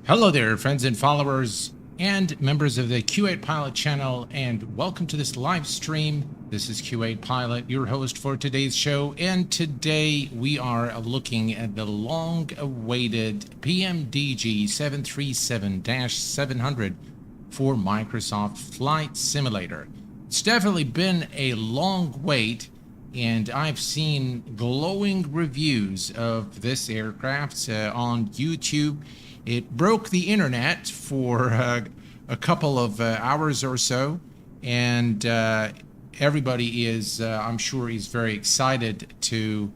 Hello there, friends and followers and members of the Q8 Pilot channel, and welcome to this live stream. This is Q8 Pilot, your host for today's show, and today we are looking at the long-awaited PMDG 737-700 for Microsoft Flight Simulator. It's definitely been a long wait, and I've seen glowing reviews of this aircraft on YouTube. It broke the internet for a couple of hours or so, and everybody is, I'm sure, is very excited to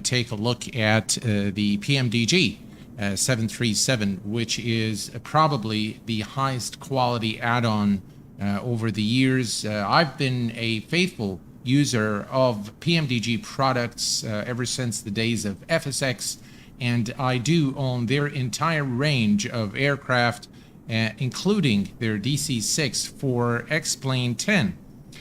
take a look at the PMDG 737, which is probably the highest quality add-on over the years. I've been a faithful user of PMDG products ever since the days of FSX, and I do own their entire range of aircraft, including their DC-6 for X-Plane 10. I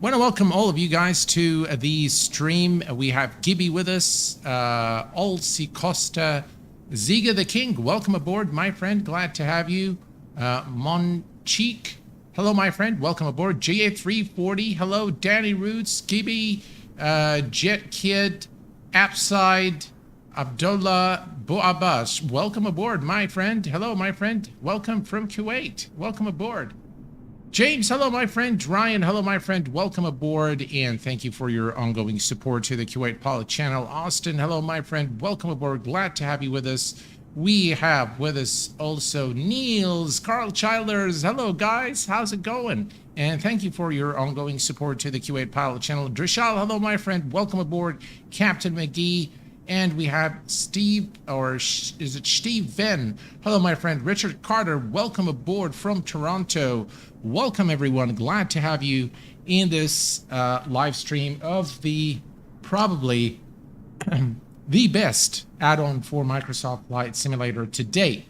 want to welcome all of you guys to the stream. We have Gibby with us, Olsi Costa, Ziga the King. Welcome aboard, my friend. Glad to have you. Moncheek. Hello, my friend. Welcome aboard. GA340. Hello, Danny Roots, Gibby, Jet Kid, Upside, Abdullah Bouabbas. Welcome aboard, my friend. Hello, my friend. Welcome from Kuwait. Welcome aboard. James, hello, my friend. Ryan, hello, my friend. Welcome aboard, and thank you for your ongoing support to the Q8 Pilot channel. Austin, hello, my friend. Welcome aboard. Glad to have you with us. We have with us also Niels, Carl Childers. Hello, guys. How's it going? And thank you for your ongoing support to the Q8 Pilot channel. Drishal, hello, my friend. Welcome aboard. Captain McGee. And we have Steve, or is it Steve Venn? Hello, my friend. Richard Carter, welcome aboard from Toronto. Welcome, everyone. Glad to have you in this live stream of the probably the best add-on for Microsoft Flight Simulator to date.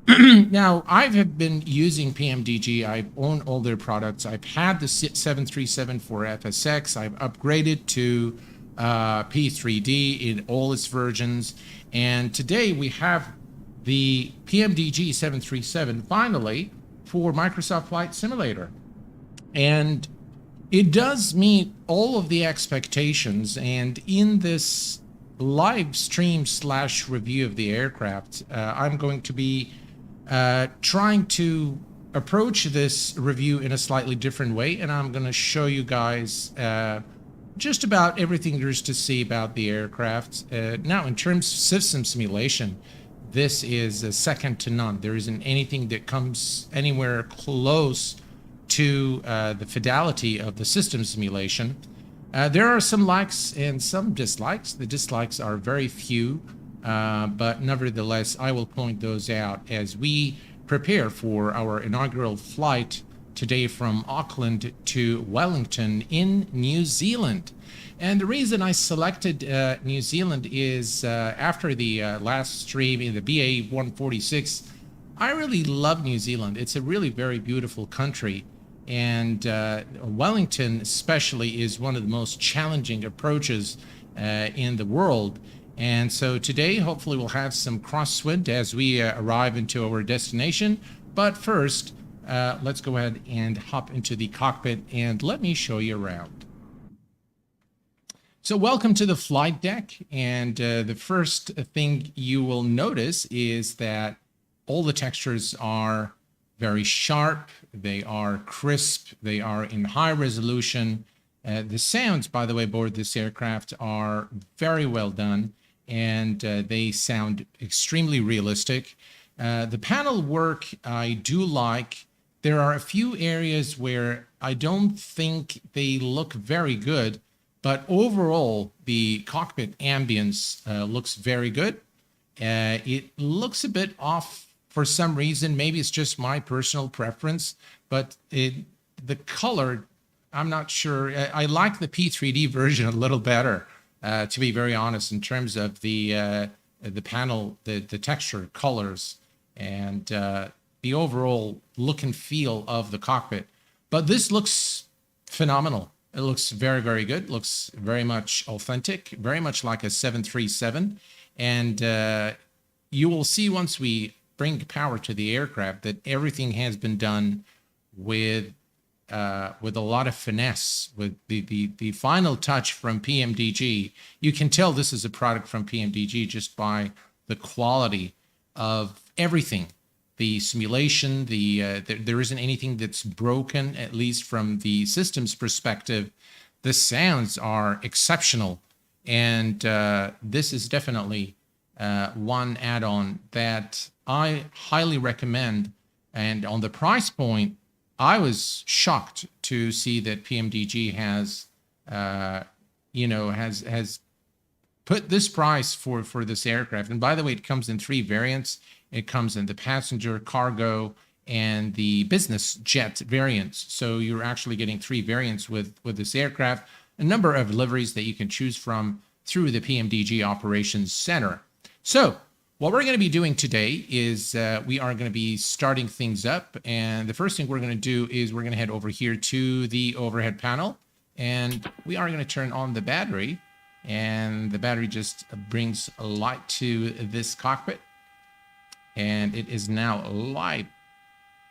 Now, I've been using PMDG. I own all their products. I've had the 737 for FSX. I've upgraded to P3D in all its versions, and today we have the PMDG 737 finally for Microsoft Flight Simulator, and it does meet all of the expectations. And in this live stream / review of the aircraft, I'm going to be trying to approach this review in a slightly different way, and I'm going to show you guys just about everything there is to see about the aircraft. Now, in terms of system simulation, this is second to none. There isn't anything that comes anywhere close to the fidelity of the system simulation. There are some likes and some dislikes. The dislikes are very few, but nevertheless, I will point those out as we prepare for our inaugural flight today from Auckland to Wellington in New Zealand. And the reason I selected New Zealand is after the last stream in the BA 146, I really love New Zealand. It's a really very beautiful country, and Wellington especially is one of the most challenging approaches in the world. And so today, hopefully we'll have some crosswind as we arrive into our destination. But first, let's go ahead and hop into the cockpit and let me show you around. So welcome to the flight deck, and the first thing you will notice is that all the textures are very sharp, they are crisp, they are in high resolution. The sounds, by the way, aboard this aircraft are very well done, and they sound extremely realistic. The panel work I do like. There are a few areas where I don't think they look very good, but overall, the cockpit ambience looks very good. It looks a bit off for some reason. Maybe it's just my personal preference, but the color, I'm not sure. I like the P3D version a little better, to be very honest, in terms of the panel, the texture, colors, and the overall look and feel of the cockpit. But this looks phenomenal. It looks very, very good. It looks very much authentic, very much like a 737. And you will see once we bring power to the aircraft, that everything has been done with a lot of finesse, with the final touch from PMDG. You can tell this is a product from PMDG just by the quality of everything. The simulation, there isn't anything that's broken, at least from the system's perspective. The sounds are exceptional, and this is definitely one add-on that I highly recommend. And on the price point, I was shocked to see that PMDG has, has put this price for this aircraft. And by the way, it comes in 3 variants. It comes in the passenger, cargo, and the business jet variants. So you're actually getting 3 variants with this aircraft, a number of liveries that you can choose from through the PMDG Operations Center. So what we're going to be doing today is we are going to be starting things up. And the first thing we're going to do is we're going to head over here to the overhead panel. And we are going to turn on the battery. And the battery just brings a light to this cockpit. And it is now live.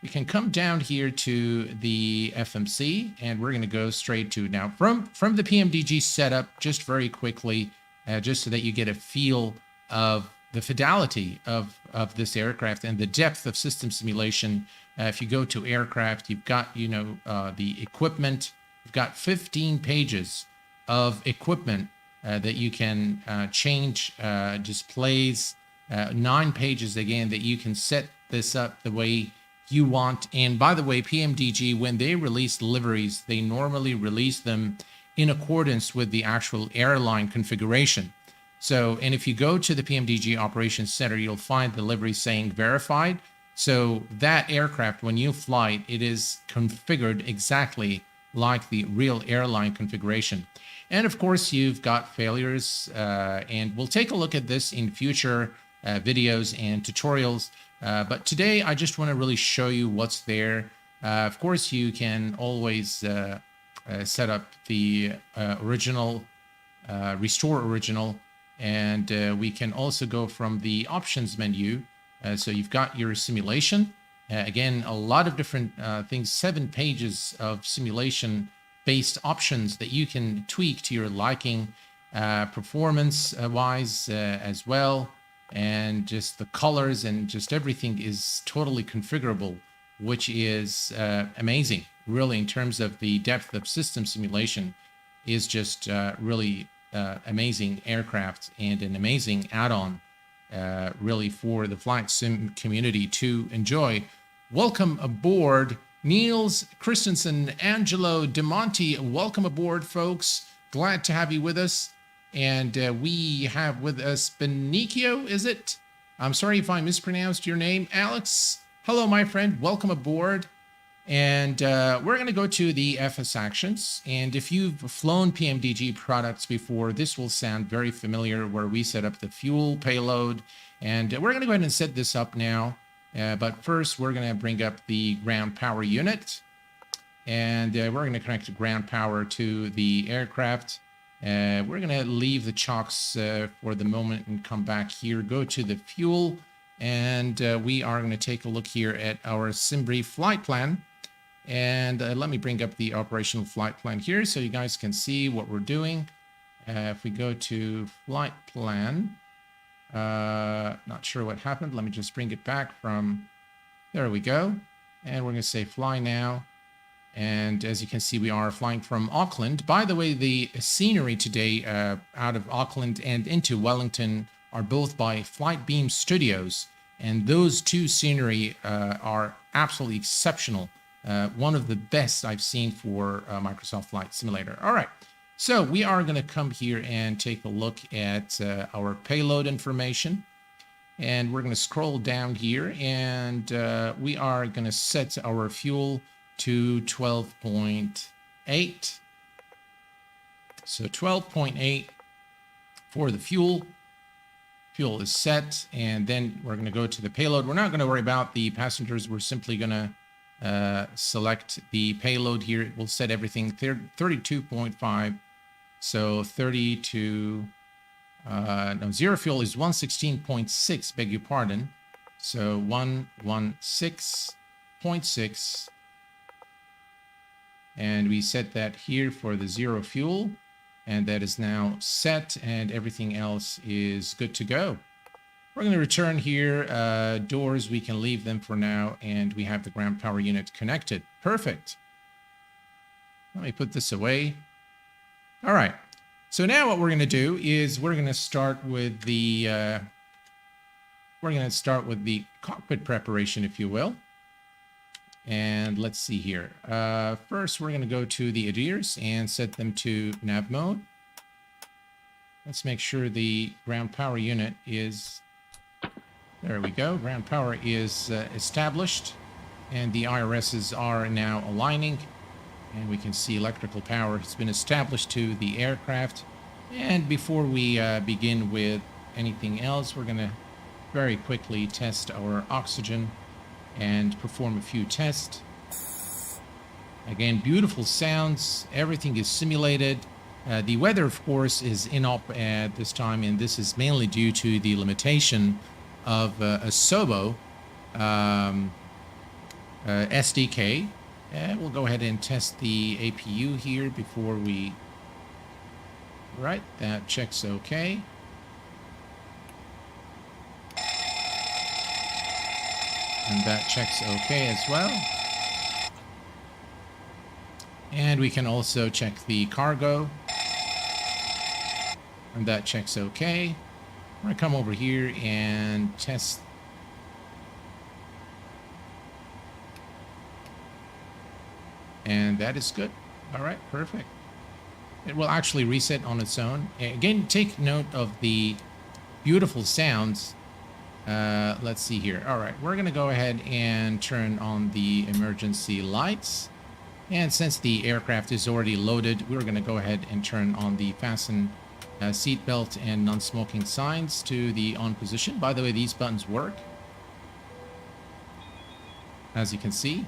We can come down here to the FMC, and we're going to go straight to now from the PMDG setup, just very quickly, just so that you get a feel of the fidelity of this aircraft and the depth of system simulation. If you go to aircraft, you've got, the equipment. You've got 15 pages of equipment that you can change displays. 9 pages again that you can set this up the way you want. And by the way, PMDG, when they release liveries, they normally release them in accordance with the actual airline configuration. So, and if you go to the PMDG Operations Center, you'll find the livery saying verified. So that aircraft, when you fly, it is configured exactly like the real airline configuration. And of course, you've got failures, and we'll take a look at this in future videos and tutorials. But today, I just want to really show you what's there. Of course, you can always set up the original, restore original, and we can also go from the options menu. So you've got your simulation. Again, a lot of different things, 7 pages of simulation-based options that you can tweak to your liking, performance-wise as well. And just the colors and just everything is totally configurable, which is amazing, really, in terms of the depth of system simulation is just really amazing aircraft and an amazing add-on really for the flight sim community to enjoy. Welcome aboard, Niels Christensen, Angelo DeMonte. Welcome aboard, folks. Glad to have you with us. And we have with us Benicio, is it? I'm sorry if I mispronounced your name. Alex, hello, my friend. Welcome aboard. And we're going to go to the FS actions. And if you've flown PMDG products before, this will sound very familiar, where we set up the fuel payload. And we're going to go ahead and set this up now. But first, we're going to bring up the ground power unit. And we're going to connect the ground power to the aircraft. We're going to leave the chocks for the moment and come back here, go to the fuel, and we are going to take a look here at our SimBrief flight plan. And let me bring up the operational flight plan here so you guys can see what we're doing. If we go to flight plan, not sure what happened. Let me just bring it back from, there we go. And we're going to say fly now. And as you can see, we are flying from Auckland. By the way, the scenery today out of Auckland and into Wellington are both by Flightbeam Studios. And those 2 scenery are absolutely exceptional. One of the best I've seen for Microsoft Flight Simulator. All right, so we are going to come here and take a look at our payload information. And we're going to scroll down here, and we are going to set our fuel to 12.8. So 12.8 for the fuel. Fuel is set, and then we're going to go to the payload. We're not going to worry about the passengers. We're simply going to select the payload here. It will set everything 32.5. So 32, no, zero fuel is 116.6, beg your pardon. So 116.6. And we set that here for the zero fuel. And that is now set, and everything else is good to go. We're going to return here. Doors, we can leave them for now, and we have the ground power unit connected. Perfect. Let me put this away. All right. So now what we're going to do is we're going to start with the cockpit preparation, if you will. And let's see here. First, we're going to go to the ADIRs and set them to nav mode. Let's make sure the ground power unit is... There we go. Ground power is established. And the IRSs are now aligning. And we can see electrical power has been established to the aircraft. And before we begin with anything else, we're going to very quickly test our oxygen and perform a few tests. Again, beautiful sounds. Everything is simulated. The weather, of course, is in-op at this time, and this is mainly due to the limitation of a SOBO SDK. And we'll go ahead and test the APU here before we... Right, that checks okay. And that checks okay as well. And we can also check the cargo. And that checks okay. I'm going to come over here and test. And that is good. All right, perfect. It will actually reset on its own. Again, take note of the beautiful sounds. Let's see here. All right, we're going to go ahead and turn on the emergency lights. And since the aircraft is already loaded, we're going to go ahead and turn on the fasten seatbelt and non-smoking signs to the on position. By the way, these buttons work, as you can see.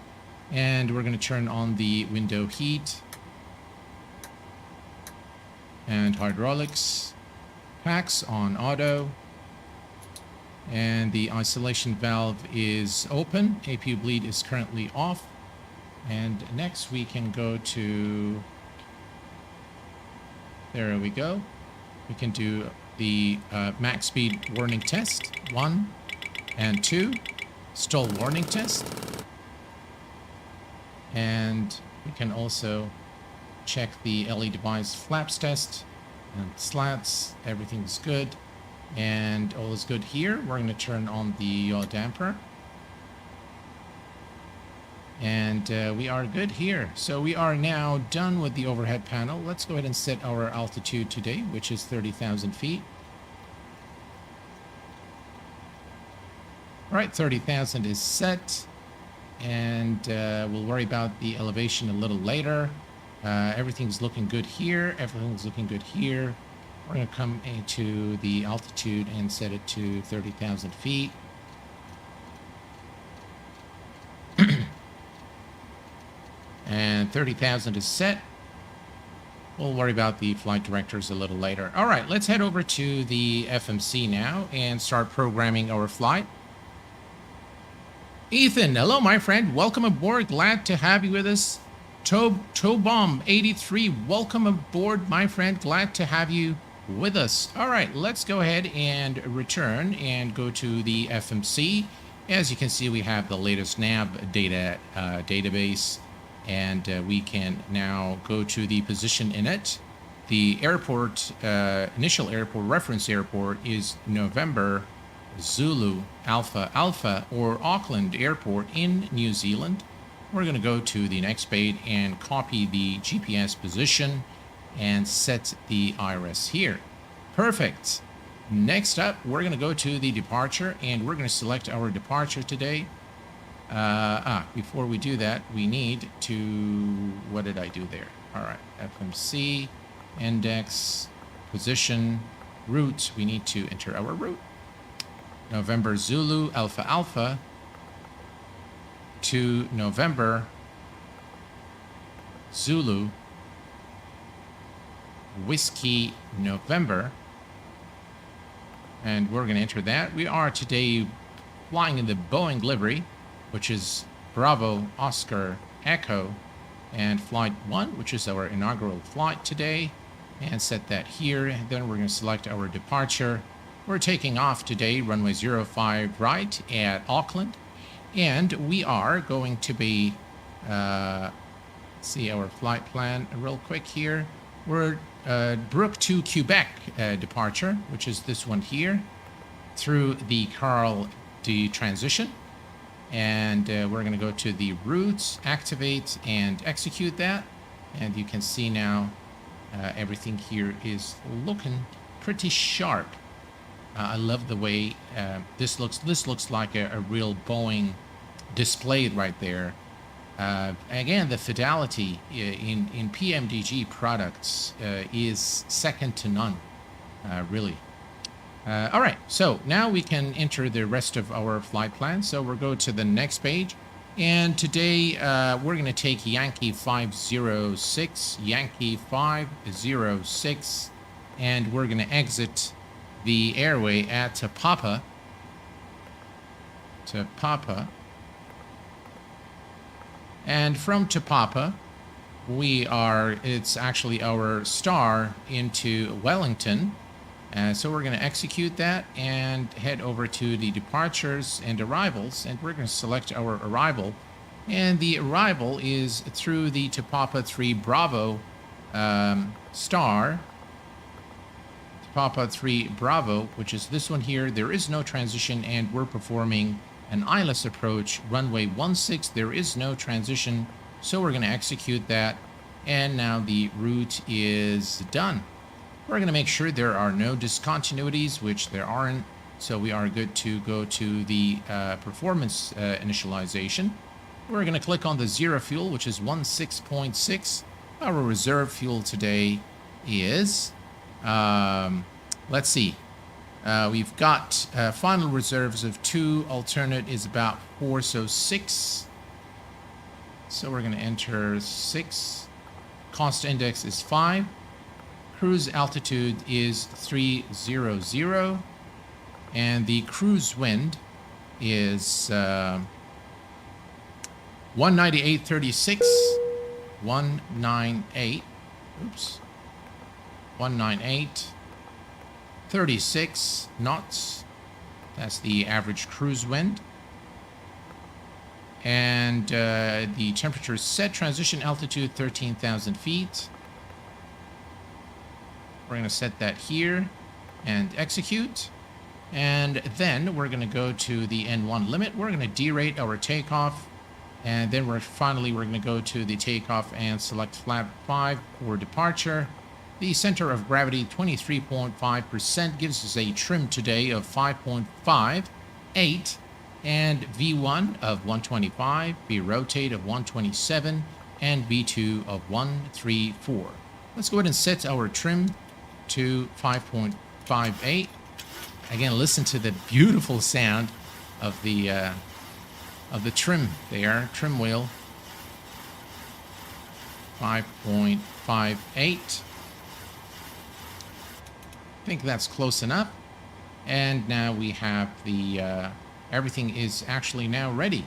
And we're going to turn on the window heat and hydraulics. Packs on auto. And the isolation valve is open. APU bleed is currently off. And next we can go to... There we go. We can do the max speed warning test, 1 and 2. Stall warning test. And we can also check the LE device flaps test and slats. Everything's good. And all is good here. We're going to turn on the yaw damper. And we are good here. So we are now done with the overhead panel. Let's go ahead and set our altitude today, which is 30,000 feet. All right, 30,000 is set. And we'll worry about the elevation a little later. Everything's looking good here. Everything's looking good here. We're going to come into the altitude and set it to 30,000 feet. And 30,000 is set. We'll worry about the flight directors a little later. All right, let's head over to the FMC now and start programming our flight. Ethan, hello, my friend. Welcome aboard. Glad to have you with us. Tobomb83, welcome aboard, my friend. Glad to have you with us. All right, let's go ahead and return and go to the FMC. As you can see, we have the latest nav data database, and we can now go to the position in it. The airport, initial airport, reference airport is November Zulu Alpha Alpha, or Auckland Airport in New Zealand. We're going to go to the next page and copy the GPS position and set the IRS here. Perfect. Next up, we're going to go to the departure, and we're going to select our departure today. Before we do that, we need to... What did I do there? All right, FMC, index, position, route. We need to enter our route. November Zulu Alpha Alpha to November Zulu Whiskey November, and we're going to enter that. We are today flying in the Boeing livery, which is Bravo Oscar Echo, and flight 1, which is our inaugural flight today, and set that here. And then we're going to select our departure. We're taking off today, runway 05 right at Auckland, and we are going to be, see our flight plan real quick here. We're Brook to Quebec departure, which is this one here, through the Carl D transition. And we're going to go to the routes, activate, and execute that. And you can see now everything here is looking pretty sharp. I love the way this looks. This looks like a real Boeing displayed right there. Again, the fidelity in PMDG products is second to none, really. All right, so now we can enter the rest of our flight plan. So we'll go to the next page. And today we're going to take Yankee 506, Yankee 506, and we're going to exit the airway at Papa. And from Tapapa, it's actually our star into Wellington. So we're going to execute that and head over to the departures and arrivals, and we're going to select our arrival. And the arrival is through the Tapapa 3 Bravo star. Tapapa 3 Bravo, which is this one here. There is no transition, and we're performing an eyeless approach, runway 16. There is no transition, so we're going to execute that. And now the route is done. We're going to make sure there are no discontinuities, which there aren't. So we are good to go to the performance initialization. We're going to click on the zero fuel, which is 16.6. Our reserve fuel today is, let's see. We've got final reserves of 2. Alternate is about 4, so 6. So we're going to enter 6. Cost index is 5. Cruise altitude is 300, and the cruise wind is 198.36, 198.36 knots. That's the average cruise wind. And the temperature set, transition altitude 13,000 feet. We're going to set that here and execute. And then we're going to go to the N1 limit. We're going to derate our takeoff. And then we're going to go to the takeoff and select flap 5 for departure. The center of gravity 23.5% gives us a trim today of 5.58 and V1 of 125, V rotate of 127, and V2 of 134. Let's go ahead and set our trim to 5.58. Again, listen to the beautiful sound of the trim there, trim wheel. 5.58. I think that's close enough. And now we have the everything is actually now ready.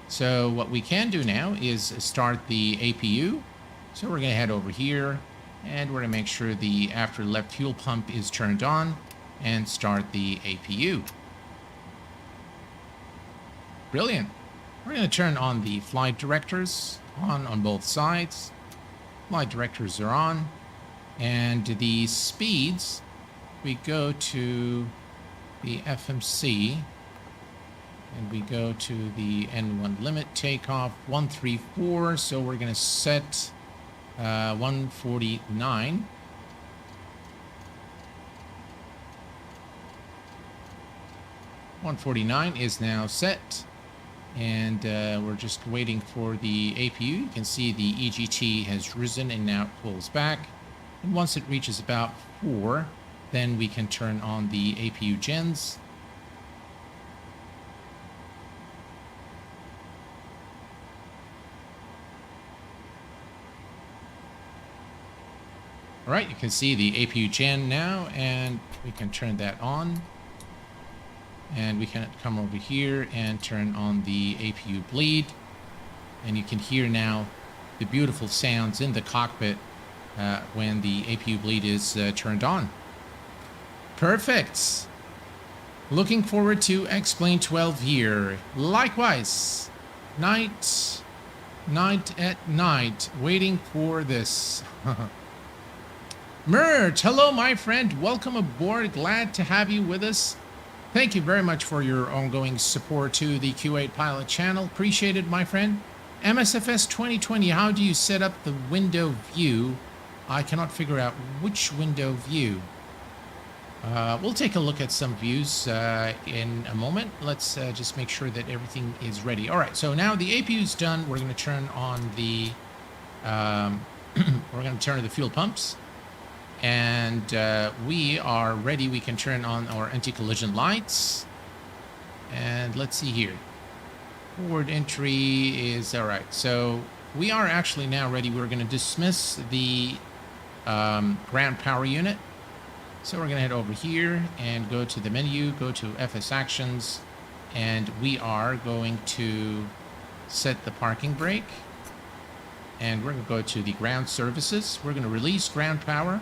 So what we can do now is start the APU. So we're going to head over here. And we're going to make sure the after left fuel pump is turned on and start the APU. Brilliant. We're going to turn on the flight directors on both sides. Flight directors are on. And the speeds, we go to the FMC and we go to the N1 limit takeoff 134. So we're going to set 149. .149 is now set, and we're just waiting for the APU. You can see the EGT has risen and now it pulls back. And once it reaches about 4, then we can turn on the APU gens. All right, you can see the APU gen now, and we can turn that on. And we can come over here and turn on the APU bleed. And you can hear now the beautiful sounds in the cockpit when the APU bleed is turned on. Perfect. Looking forward to X-Plane 12 here. Likewise, night at night, waiting for this. Mert, hello my friend, welcome aboard, glad to have you with us. Thank you very much for your ongoing support to the Q8 Pilot channel, appreciate it my friend. MSFS 2020, how do you set up the window view? I cannot figure out which window view. We'll take a look at some views in a moment. Let's just make sure that everything is ready. All right, so now the APU is done. We're going to turn on the we're going to turn on the fuel pumps, and we are ready. We can turn on our anti-collision lights, and let's see here. Forward entry is all right. So we are actually now ready. We're going to dismiss the ground power unit. So we're going to head over here and go to the menu, go to FS Actions, and we are going to set the parking brake. And we're going to go to the ground services. We're going to release ground power,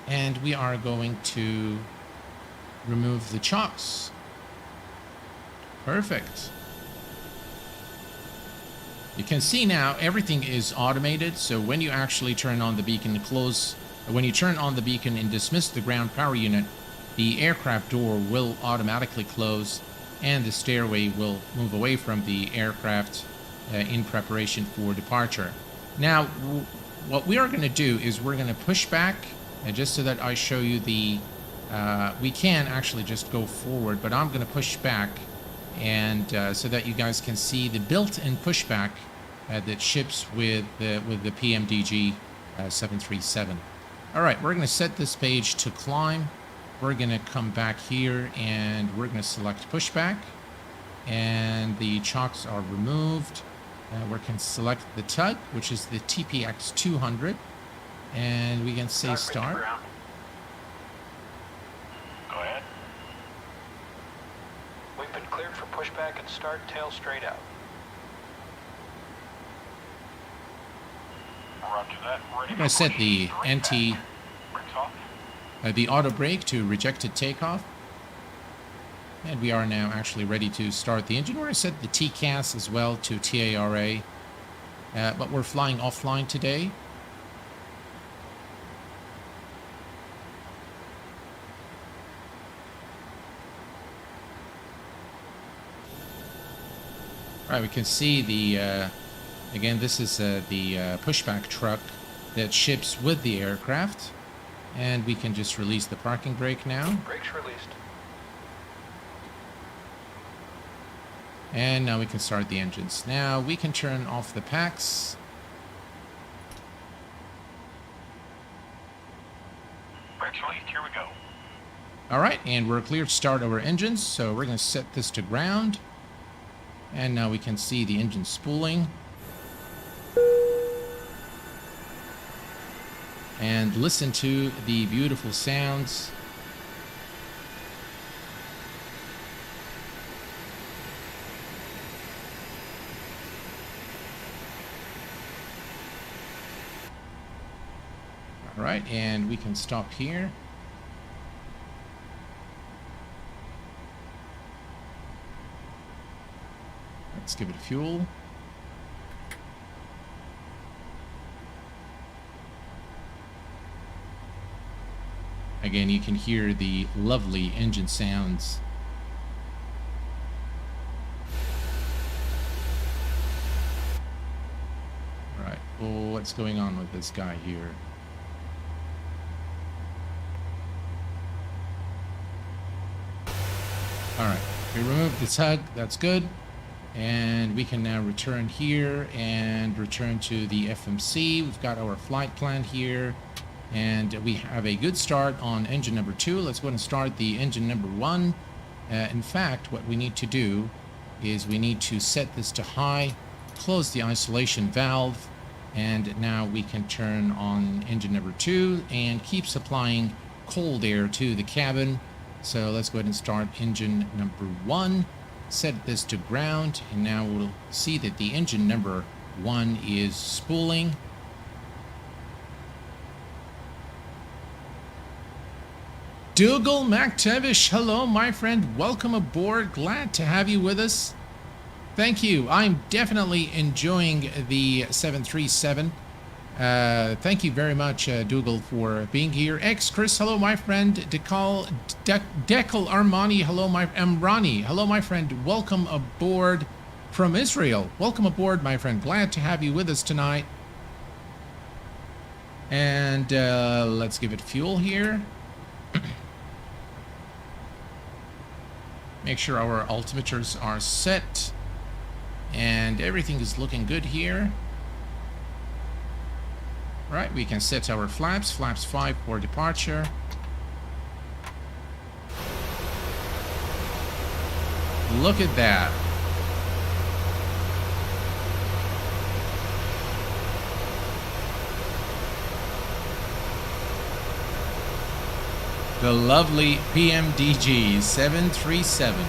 and we are going to remove the chocks. Perfect. You can see now everything is automated, so when you actually turn on the beacon and close, when you turn on the beacon and dismiss the ground power unit, the aircraft door will automatically close and the stairway will move away from the aircraft in preparation for departure. Now, what we are going to do is we're going to push back, just so that I show you the, we can actually just go forward, but I'm going to push back, and so that you guys can see the built-in pushback that ships with the PMDG 737. All right, we're going to set this page to climb. We're going to come back here and we're going to select pushback, and the chocks are removed. We can select the tug, which is the TPX 200, and we can say start. Go ahead. We've been cleared for pushback and start, tail straight out. Roger that. Ready. I'm going to set the the auto brake to rejected takeoff. And we are now actually ready to start the engine. We're going to set the TCAS as well to TARA. But we're flying offline today. All right, we can see the, again, this is the pushback truck that ships with the aircraft. And we can just release the parking brake now. Brakes released. And now we can start the engines. Now we can turn off the packs. Brakes released, here we go. All right, and we're clear to start our engines. So we're going to set this to ground. And now we can see the engine spooling. And listen to the beautiful sounds. All right, and we can stop here. Let's give it fuel. Again, you can hear the lovely engine sounds. All right, well, what's going on with this guy here? All right, we removed the tug, that's good. And we can now return here and return to the FMC. We've got our flight plan here. And we have a good start on engine number 2. Let's go ahead and start the engine number 1. In fact, what we need to do is we need to set this to high, close the isolation valve, and now we can turn on engine number 2 and keep supplying cold air to the cabin So let's go ahead and start engine number 1. Set this to ground, and now we'll see that the engine number 1 is spooling. Dougal McTavish, hello my friend, welcome aboard, glad to have you with us. Thank you, I'm definitely enjoying the 737. Thank you very much, Dougal, for being here. Chris, hello my friend. Decal Armani, hello my Amrani, hello my friend. Welcome aboard from Israel. Welcome aboard, my friend. Glad to have you with us tonight. And let's give it fuel here. Make sure our altimeters are set, and everything is looking good here. Right, we can set our flaps 5 for departure. Look at that. The lovely PMDG 737.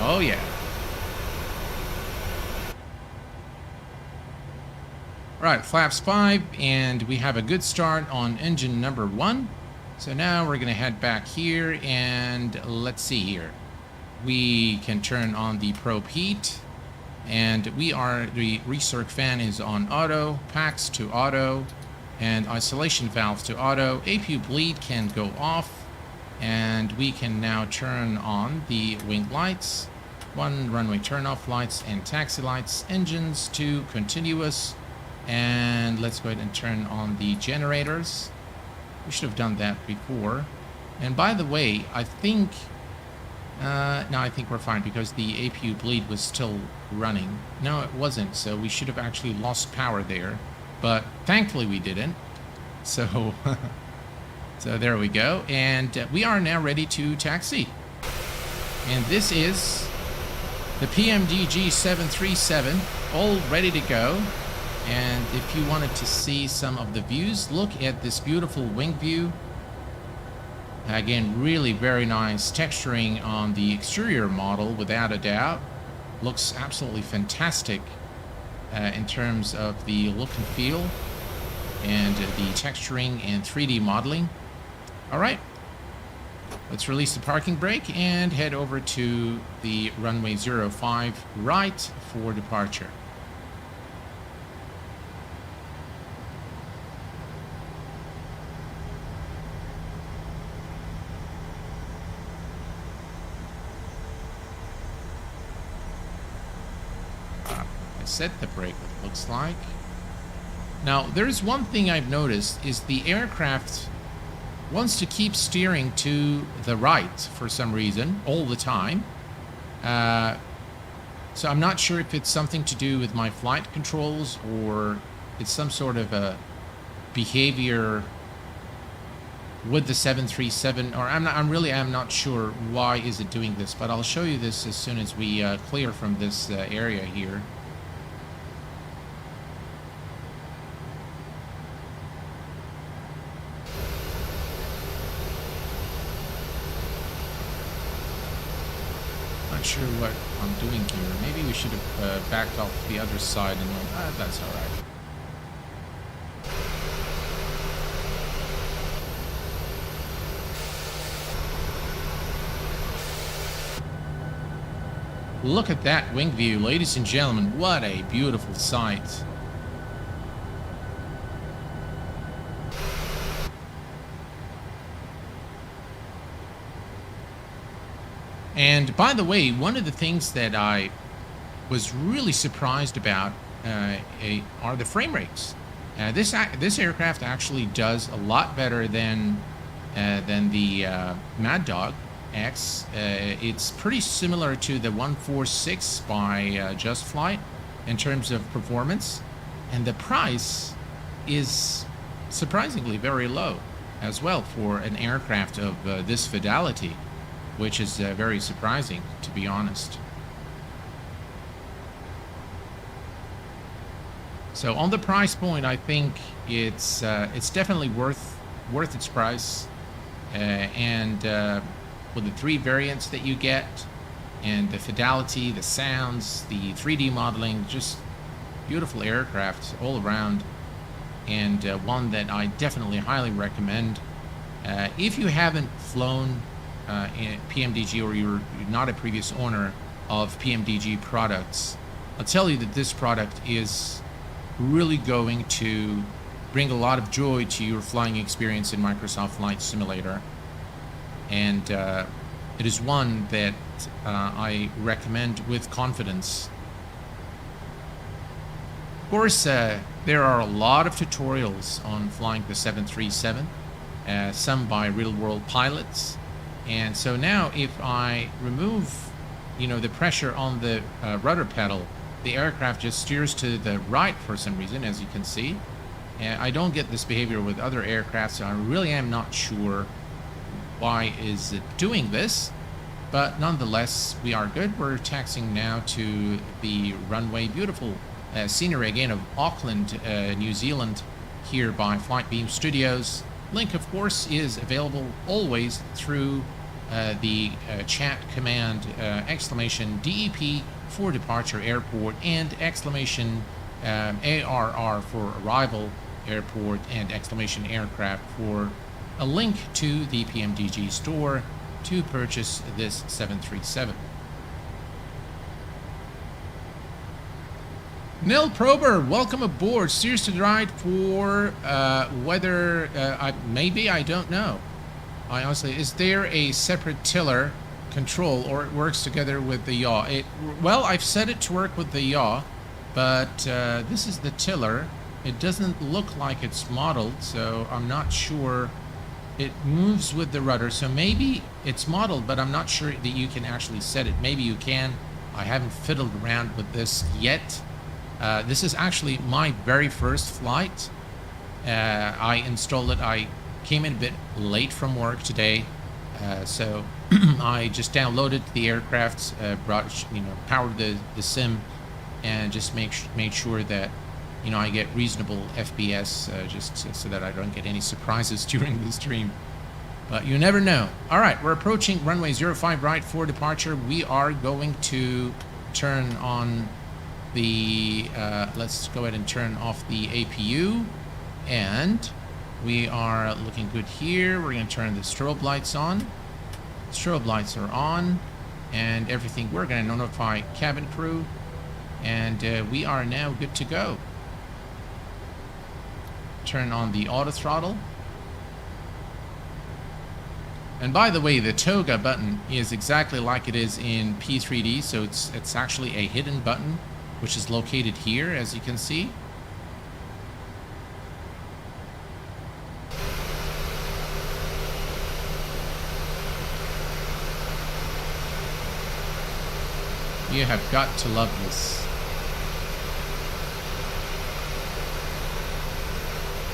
Oh yeah. Right, flaps 5, and we have a good start on engine number 1. So now we're gonna head back here, and let's see here. We can turn on the probe heat, and the recirc fan is on auto, packs to auto, and isolation valves to auto. APU bleed can go off, and we can now turn on the wing lights, 1 runway turn-off lights and taxi lights, engines to continuous. And let's go ahead and turn on the generators. We should have done that before. And by the way, I think... no, I think we're fine because the APU bleed was still running. No, it wasn't, so we should have actually lost power there. But thankfully we didn't. So, so there we go. And we are now ready to taxi. And this is the PMDG 737, all ready to go. And if you wanted to see some of the views, look at this beautiful wing view. Again, really very nice texturing on the exterior model, without a doubt. Looks absolutely fantastic in terms of the look and feel and the texturing and 3D modeling. All right, let's release the parking brake and head over to the runway 05 right for departure. Set the brake, it looks like. Now, there's one thing I've noticed is the aircraft wants to keep steering to the right for some reason all the time. So I'm not sure if it's something to do with my flight controls or it's some sort of a behavior with the 737, or I'm not sure why is it doing this, but I'll show you this as soon as we clear from this area here. Not sure what I'm doing here. Maybe we should have backed off the other side and went, that's all right. Look at that wing view, ladies and gentlemen. What a beautiful sight. And by the way, one of the things that I was really surprised about are the frame rates. This aircraft actually does a lot better than the Mad Dog X. It's pretty similar to the 146 by Just Flight in terms of performance, and the price is surprisingly very low as well for an aircraft of this fidelity, which is very surprising, to be honest. So on the price point, I think it's definitely worth its price. and with the 3 variants that you get, and the fidelity, the sounds, the 3D modeling, just beautiful aircraft all around, and one that I definitely highly recommend. If you haven't flown in PMDG, or you're not a previous owner of PMDG products, I'll tell you that this product is really going to bring a lot of joy to your flying experience in Microsoft Flight Simulator, and it is one that I recommend with confidence. Of course, there are a lot of tutorials on flying the 737, some by real-world pilots. And so now if I remove, the pressure on the rudder pedal, the aircraft just steers to the right for some reason, as you can see. And I don't get this behavior with other aircraft, so I really am not sure why is it doing this. But nonetheless, we are good. We're taxiing now to the runway. Beautiful scenery again of Auckland, New Zealand, here by Flightbeam Studios. Link, of course, is available always through the chat command exclamation DEP for departure airport, and exclamation ARR for arrival airport, and exclamation aircraft for a link to the PMDG store to purchase this 737. Nil Prober, welcome aboard. Steers to the right for whether maybe, I don't know. I honestly, is there a separate tiller control, or it works together with the yaw? Well, I've set it to work with the yaw, but this is the tiller. It doesn't look like it's modeled, so I'm not sure. It moves with the rudder, so maybe it's modeled, but I'm not sure that you can actually set it. Maybe you can. I haven't fiddled around with this yet. This is actually my very first flight. I installed it. I came in a bit late from work today, so I just downloaded the aircraft, powered the sim, and just made sure that I get reasonable FPS, just so that I don't get any surprises during the stream. But you never know. All right, we're approaching runway 05 right for departure. We are going to turn on the let's go ahead and turn off the APU, and we are looking good here. We're going to turn the strobe lights on. Strobe lights are on, and everything. We're going to notify cabin crew, and we are now good to go. Turn on the auto throttle. And by the way, the toga button is exactly like it is in P3D, so it's actually a hidden button, which is located here, as you can see. You have got to love this.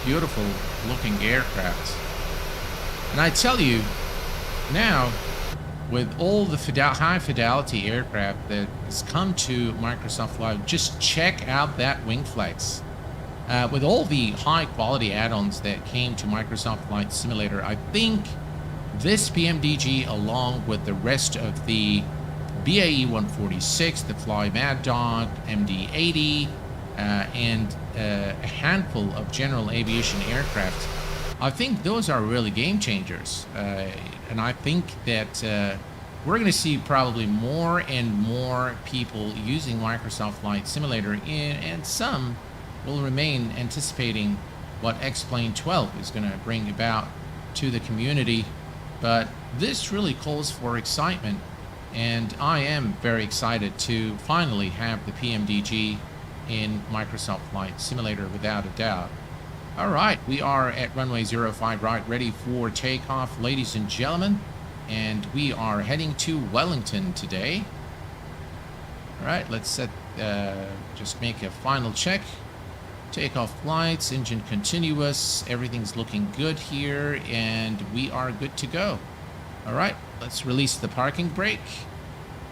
Beautiful looking aircraft. And I tell you, now, with all the high fidelity aircraft that has come to Microsoft Flight, just check out that wing flex. With all the high quality add-ons that came to Microsoft Flight Simulator, I think this PMDG, along with the rest of the BAE 146, the Fly Mad Dog, MD-80, and a handful of general aviation aircraft, I think those are really game changers. And I think that we're going to see probably more and more people using Microsoft Flight Simulator, and some will remain anticipating what X-Plane 12 is going to bring about to the community. But this really calls for excitement, and I am very excited to finally have the PMDG in Microsoft Flight Simulator, without a doubt. All right, we are at runway 05 right, ready for takeoff, ladies and gentlemen, and we are heading to Wellington today. All right, let's just make a final check. Takeoff flights, engine continuous, everything's looking good here, and we are good to go. All right, let's release the parking brake,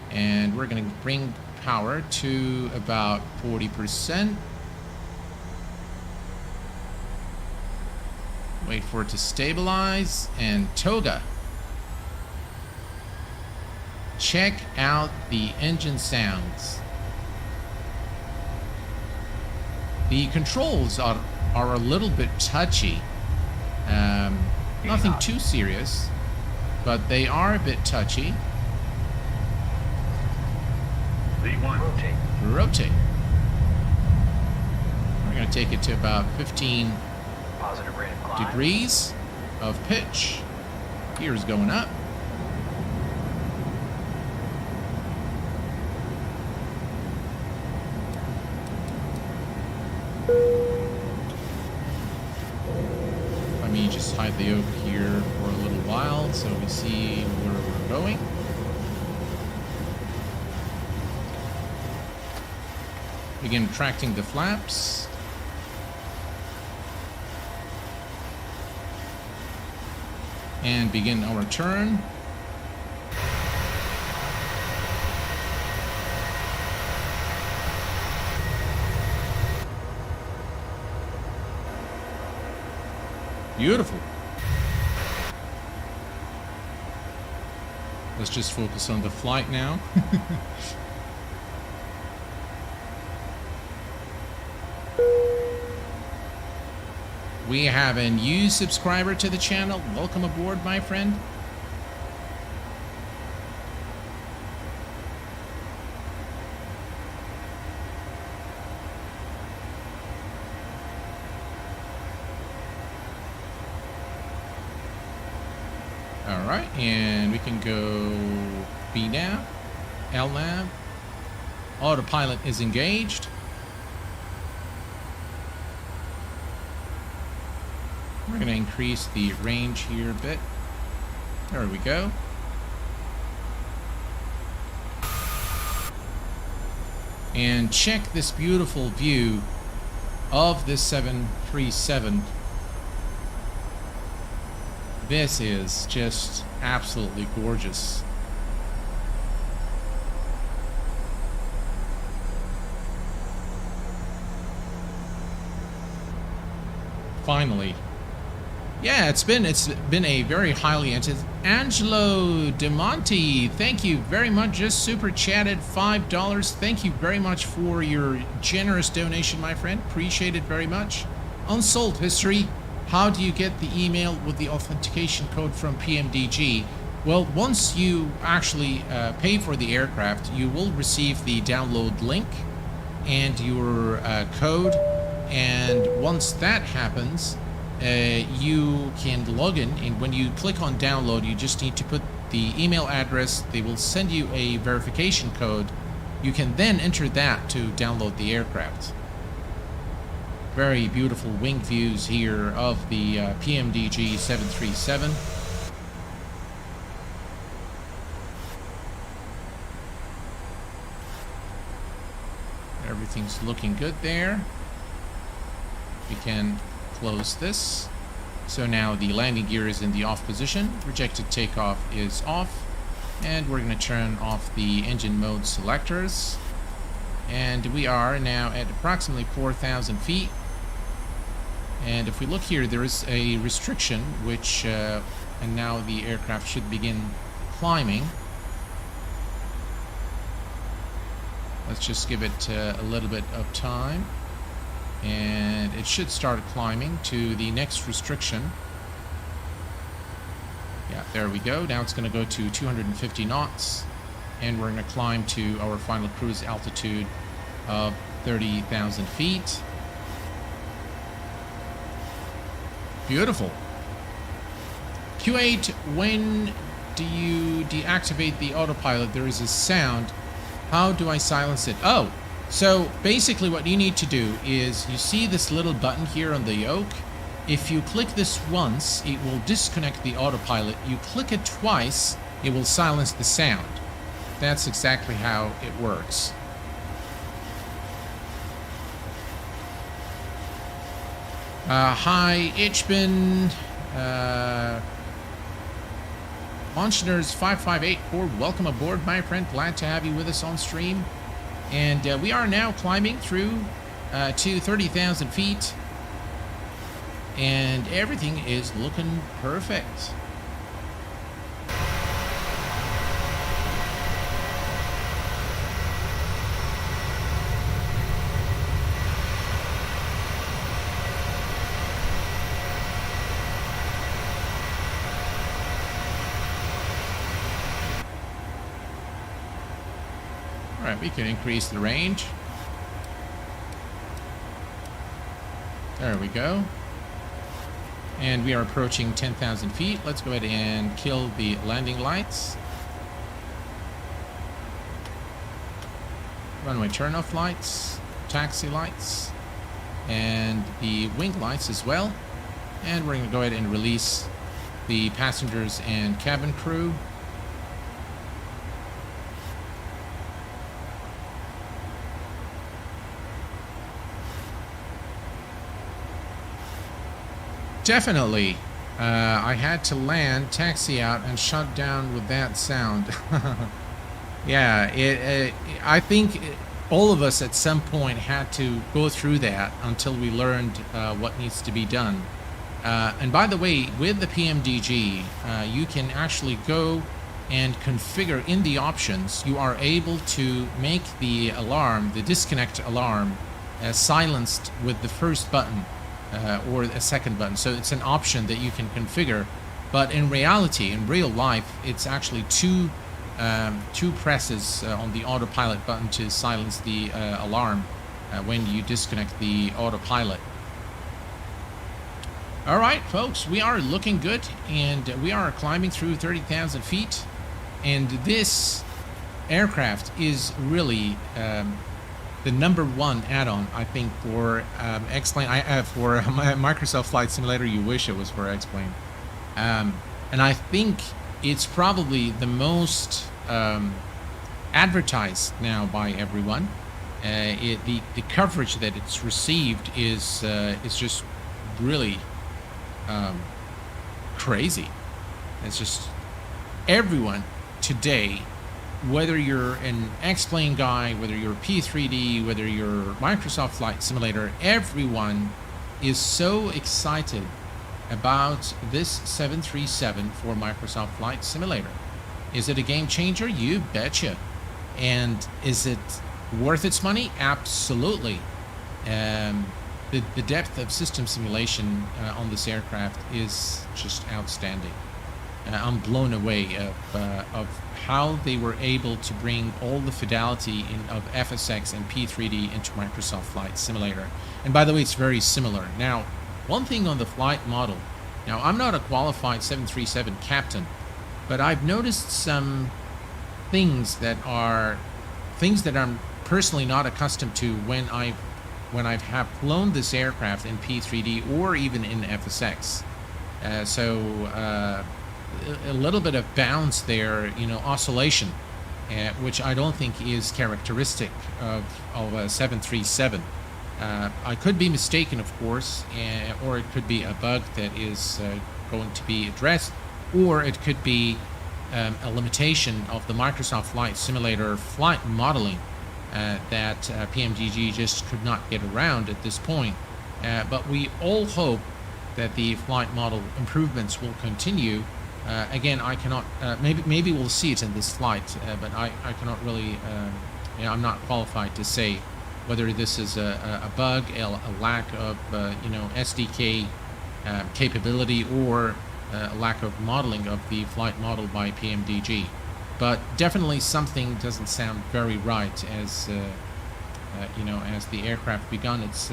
and we're going to bring power to about 40%. Wait for it to stabilize. And toga. Check out the engine sounds. The controls are a little bit touchy. Nothing too serious, but they are a bit touchy. V1. Rotate. Rotate. We're going to take it to about 15 Positive rate of climb. degrees of pitch. Gears going up. Let me just hide the yoke here for a little while so we see where we're going. Begin retracting the flaps. And begin our turn. Beautiful. Let's just focus on the flight now. We have a new subscriber to the channel. Welcome aboard, my friend. All right, and we can go VNAV, LNAV. Autopilot is engaged. We're going to increase the range here a bit. There we go. And check this beautiful view of this 737. This is just absolutely gorgeous. Finally. Yeah, it's been a very highly anticipated. Angelo DeMonte, thank you very much. Just super chatted $5. Thank you very much for your generous donation, my friend. Appreciate it very much. Unsolved history. How do you get the email with the authentication code from PMDG? Well, once you actually pay for the aircraft, you will receive the download link and your code. And once that happens, you can log in, and when you click on download, you just need to put the email address. They will send you a verification code. You can then enter that to download the aircraft. Very beautiful wing views here of the PMDG 737. Everything's looking good there. We can close this. So now the landing gear is in the off position. Rejected takeoff is off. And we're going to turn off the engine mode selectors. And we are now at approximately 4,000 feet. And if we look here, there is a restriction, which, and now the aircraft should begin climbing. Let's just give it a little bit of time. And it should start climbing to the next restriction. Yeah, there we go. Now it's going to go to 250 knots. And we're going to climb to our final cruise altitude of 30,000 feet. Beautiful. Q8, when do you deactivate the autopilot? There is a sound. How do I silence it? Oh, so basically what you need to do is, you see this little button here on the yoke? If you click this once, it will disconnect the autopilot. You click it twice, it will silence the sound. That's exactly how it works. Hi, Ichbin. Launchers 5584, welcome aboard, my friend. Glad to have you with us on stream. And we are now climbing through to 30,000 feet. and everything is looking perfect. All right, we can increase the range. There we go. And we are approaching 10,000 feet. Let's go ahead and kill the landing lights. Runway turn-off lights, taxi lights, and the wing lights as well. And we're going to go ahead and release the passengers and cabin crew. Definitely, I had to land, taxi out, and shut down with that sound. Yeah, I think all of us at some point had to go through that until we learned what needs to be done. And by the way, with the PMDG, you can actually go and configure in the options. You are able to make the alarm, the disconnect alarm, silenced with the first button. Or a second button. So it's an option that you can configure, but in reality, in real life, it's actually two presses on the autopilot button to silence the alarm when you disconnect the autopilot. All right, folks, we are looking good, and we are climbing through 30,000 feet, and this aircraft is really the #1 add-on, I think, for X-Plane. For Microsoft Flight Simulator. You wish it was for X-Plane. And I think it's probably the most advertised now by everyone. The coverage that it's received is just really crazy. It's just everyone today, whether you're an X-Plane guy, whether you're P3D, whether you're Microsoft Flight Simulator, everyone is so excited about this 737 for Microsoft Flight Simulator. Is it a game changer? You betcha. And is it worth its money? Absolutely. The depth of system simulation on this aircraft is just outstanding. I'm blown away of how they were able to bring all the fidelity of FSX and P3D into Microsoft Flight Simulator. And by the way, it's very similar. Now, one thing on the flight model. Now, I'm not a qualified 737 captain, but I've noticed some things that I'm personally not accustomed to when I have flown this aircraft in P3D or even in FSX. A little bit of bounce there, oscillation, which I don't think is characteristic of a 737. I could be mistaken, of course, or it could be a bug that is going to be addressed, or it could be a limitation of the Microsoft Flight Simulator flight modeling that PMDG just could not get around at this point. But we all hope that the flight model improvements will continue. Again, I cannot, maybe we'll see it in this flight, but I cannot really, I'm not qualified to say whether this is a bug, a lack of, SDK capability, or a lack of modeling of the flight model by PMDG. But definitely something doesn't sound very right as, as the aircraft begun its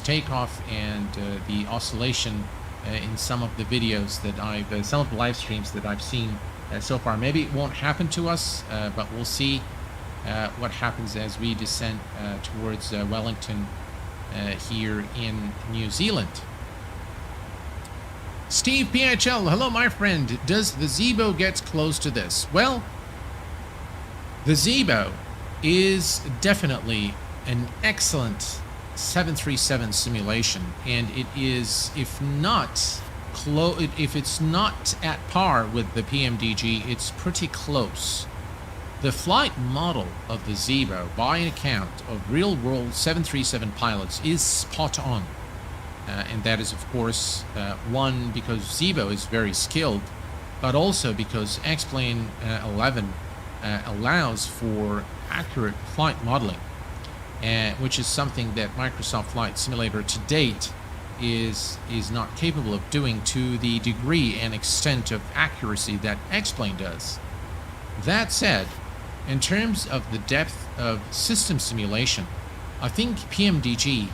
takeoff, and the oscillation in some of the videos that some of the live streams that I've seen so far. Maybe it won't happen to us, but we'll see what happens as we descend towards Wellington here in New Zealand. Steve PHL, hello my friend. Does the Zibo get close to this? Well, the Zibo is definitely an excellent 737 simulation, and it is, if it's not at par with the PMDG, it's pretty close. The flight model of the Zibo, by an account of real-world 737 pilots, is spot on. And that is, of course, one, because Zibo is very skilled, but also because X-Plane 11 allows for accurate flight modeling, which is something that Microsoft Flight Simulator to date is not capable of doing to the degree and extent of accuracy that X-Plane does. That said, in terms of the depth of system simulation, I think PMDG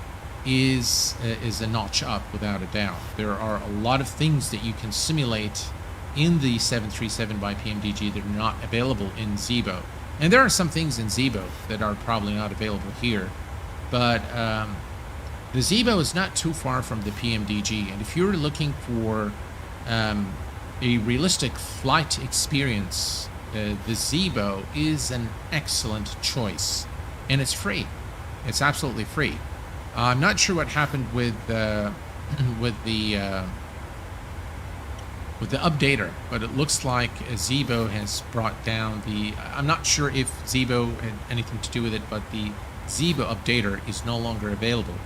is a notch up without a doubt. There are a lot of things that you can simulate in the 737 by PMDG that are not available in Zibo. And there are some things in Zibo that are probably not available here. But the Zibo is not too far from the PMDG. And if you're looking for a realistic flight experience, the Zibo is an excellent choice. And it's free. It's absolutely free. I'm not sure what happened with the updater, but it looks like Zibo has brought down the. I'm not sure if Zibo had anything to do with it, but the Zibo updater is no longer available.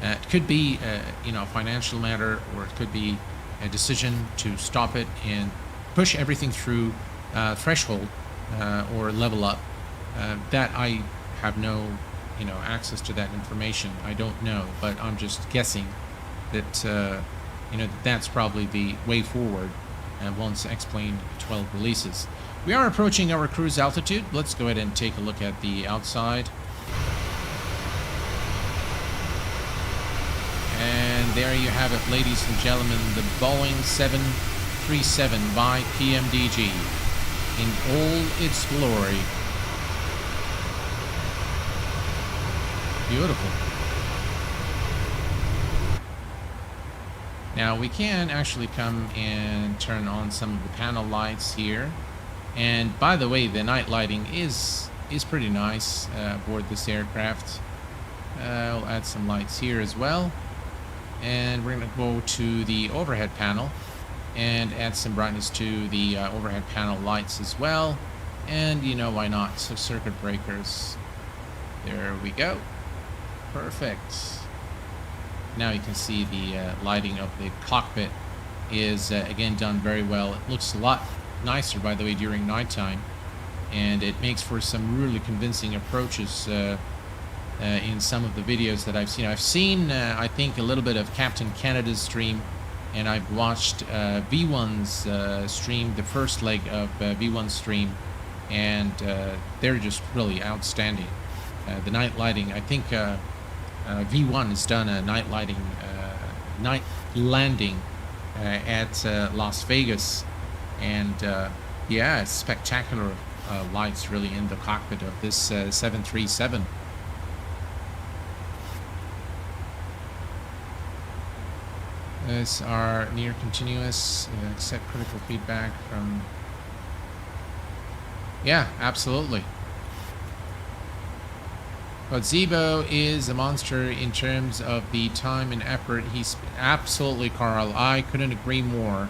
It could be a financial matter, or it could be a decision to stop it and push everything through threshold or level up. That I have no access to that information. I don't know, but I'm just guessing that that's probably the way forward once X-Plane 12 releases. We are approaching our cruise altitude. Let's go ahead and take a look at the outside. And there you have it, ladies and gentlemen, the Boeing 737 by PMDG in all its glory. Beautiful. Now we can actually come and turn on some of the panel lights here. And by the way, the night lighting is pretty nice aboard this aircraft. We'll add some lights here as well. And we're going to go to the overhead panel and add some brightness to the overhead panel lights as well. And why not? So circuit breakers. There we go. Perfect. Now you can see the lighting of the cockpit is again done very well. It looks a lot nicer, by the way, during nighttime, and it makes for some really convincing approaches in some of the videos that I've seen. I've seen, I think, a little bit of Captain Canada's stream, and I've watched V1's stream, the first leg of V1's stream, and they're just really outstanding. The night lighting, I think. V1 has done a night lighting, night landing at Las Vegas, and yeah, it's spectacular lights really in the cockpit of this 737. This are near continuous, accept critical feedback from. Yeah, absolutely. But Zibo is a monster in terms of the time and effort. He's absolutely, Carl. I couldn't agree more.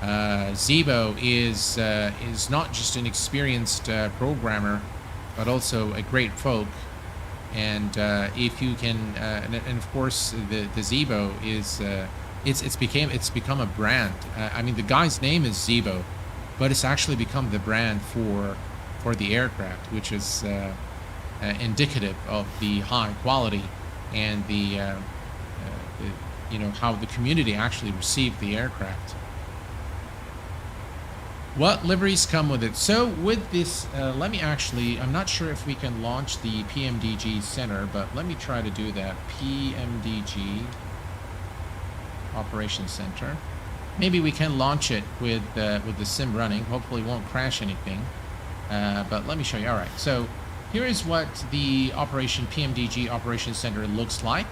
Zibo is not just an experienced programmer, but also a great folk. And if you can, and of course, the Zibo is it's become a brand. I mean, the guy's name is Zibo, but it's actually become the brand for the aircraft, which is. Indicative of the high quality and the how the community actually received the aircraft. What liveries come with it? So with this, let me actually, I'm not sure if we can launch the PMDG Center, but let me try to do that. PMDG Operations Center. Maybe we can launch it with the sim running. Hopefully it won't crash anything. But let me show you. All right, so here is what the PMDG Operations Center looks like.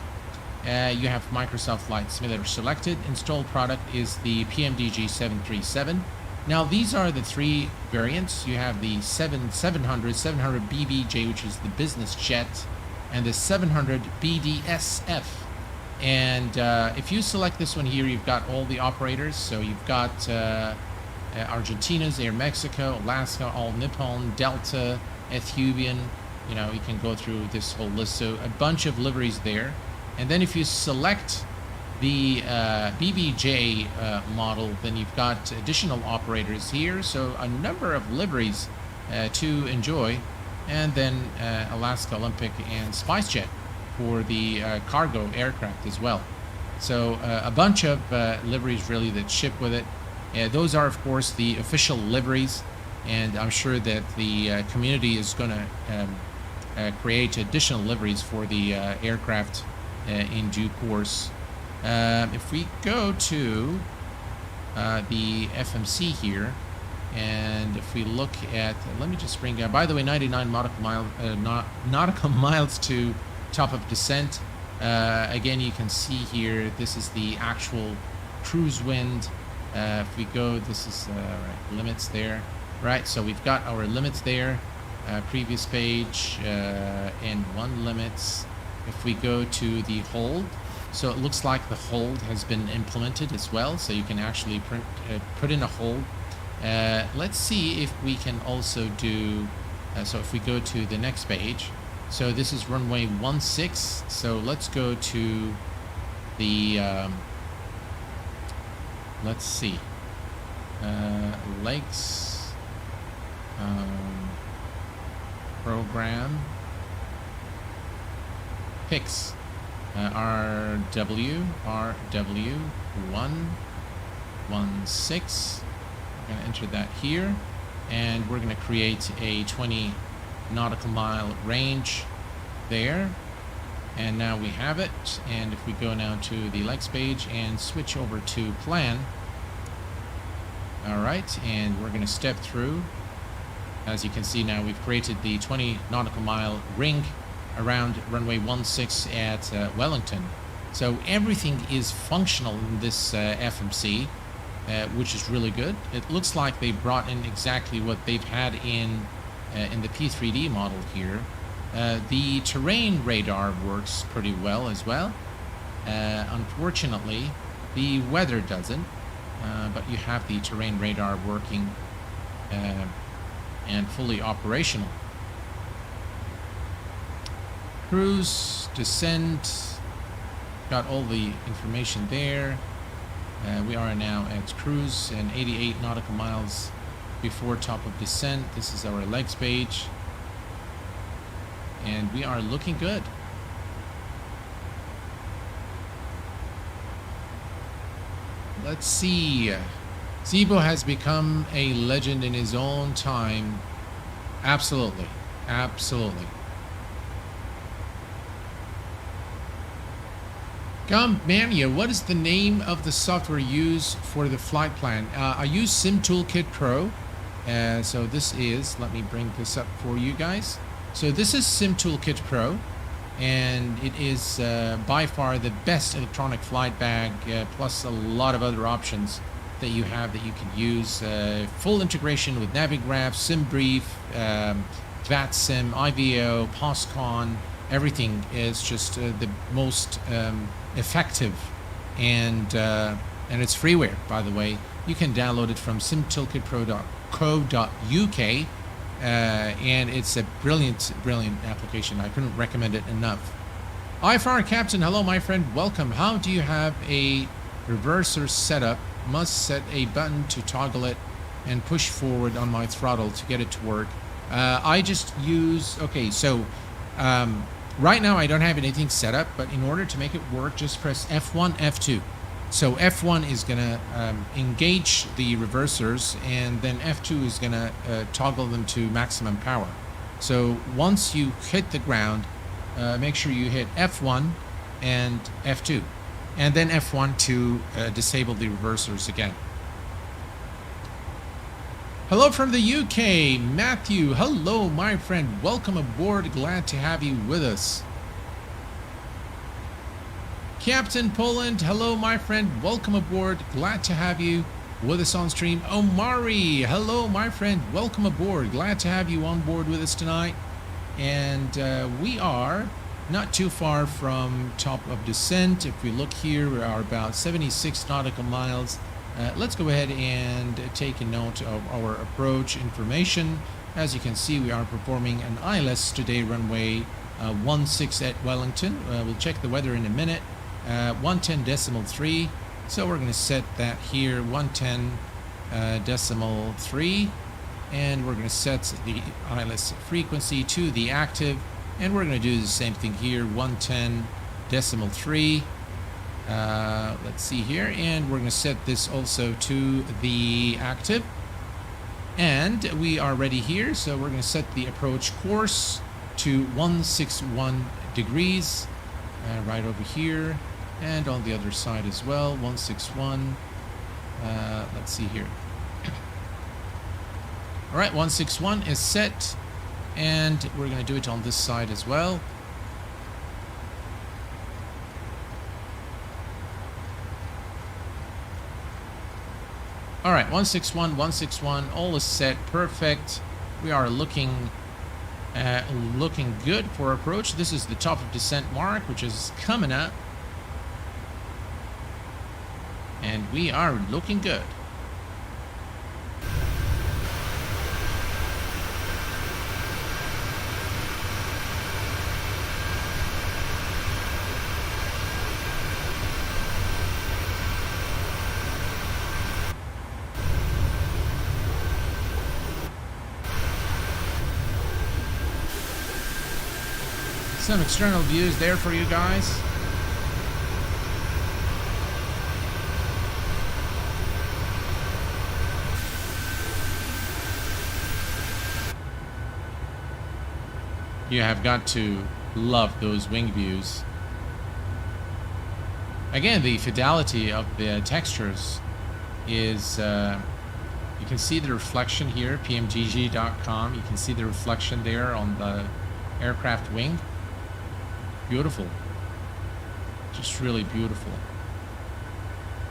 You have Microsoft Flight Simulator selected. Installed product is the PMDG 737. Now these are the three variants. You have the 700 BBJ, which is the business jet, and the 700 BDSF. And if you select this one here, you've got all the operators. So you've got Argentina's, Air Mexico, Alaska, All Nippon, Delta, Ethiopian. You can go through this whole list. So a bunch of liveries there. And then if you select the BBJ model, then you've got additional operators here, so a number of liveries to enjoy, and then Alaska Olympic and SpiceJet for the cargo aircraft as well. So a bunch of liveries really that ship with it. Those are, of course, the official liveries, and I'm sure that the community is going to create additional liveries for the aircraft in due course. If we go to the FMC here, and if we look at, let me just bring, by the way, 99 nautical miles to top of descent. Again, you can see here, this is the actual cruise wind. If we go, this is right, limits there. Right, so we've got our limits there. Previous page, and one limits. If we go to the hold, so it looks like the hold has been implemented as well, so you can actually put in a hold. Let's see if we can also do, so if we go to the next page, so this is runway 16, so let's go to the, let's see, Lakes, program, picks, RW 116. We're going to enter that here, and we're going to create a 20 nautical mile range there, and now we have it. And if we go now to the legs page and switch over to plan, all right, and we're going to step through. As you can see now, we've created the 20 nautical mile ring around runway 16 at Wellington. So everything is functional in this FMC, which is really good. It looks like they brought in exactly what they've had in the P3D model here. The terrain radar works pretty well as well. Unfortunately, the weather doesn't, but you have the terrain radar working and fully operational. Cruise, descent, got all the information there. We are now at cruise and 88 nautical miles before top of descent. This is our legs page, and we are looking good. Let's see. Zibo has become a legend in his own time. Absolutely. Absolutely. Mania, what is the name of the software used for the flight plan? I use Sim Toolkit Pro. So this is, let me bring this up for you guys. So this is Sim Toolkit Pro, and it is by far the best electronic flight bag, plus a lot of other options that you have that you can use. Full integration with Navigraph, SimBrief, VATSIM, IVO, POSCON. Everything is just the most effective, and it's freeware, by the way. You can download it from simtoolkitpro.co.uk, and it's a brilliant application. I couldn't recommend it enough. IFR Captain, hello my friend, welcome. How do you have a reverser setup? Must set a button to toggle it and push forward on my throttle to get it to work. I just use, okay, so right now I don't have anything set up, but in order to make it work, just press F1, F2. So F1 is going to engage the reversers, and then F2 is going to toggle them to maximum power. So once you hit the ground, make sure you hit F1 and F2, and then F1 to disable the reversers again. Hello from the UK, Matthew. Hello, my friend. Welcome aboard. Glad to have you with us. Captain Poland, hello, my friend. Welcome aboard. Glad to have you with us on stream. Omari, hello, my friend. Welcome aboard. Glad to have you on board with us tonight. And we are not too far from top of descent. If we look here, we are about 76 nautical miles. Let's go ahead and take a note of our approach information. As you can see, we are performing an ILS today, runway 16 at Wellington. We'll check the weather in a minute. 110.3. So we're going to set that here 110.3, and we're going to set the ILS frequency to the active, and we're going to do the same thing here 110.3. Let's see here, and we're going to set this also to the active, and we are ready here. So we're going to set the approach course to 161 degrees right over here, and on the other side as well 161. Let's see here. All right, 161 is set, and we're going to do it on this side as well. All right, 161, 161, all is set, perfect. We are looking good for approach. This is the top of descent mark, which is coming up, and we are looking good. Some external views there for you guys. You have got to love those wing views. Again, the fidelity of the textures is, you can see the reflection here, PMDG.com. You can see the reflection there on the aircraft wing. Beautiful. Just really beautiful.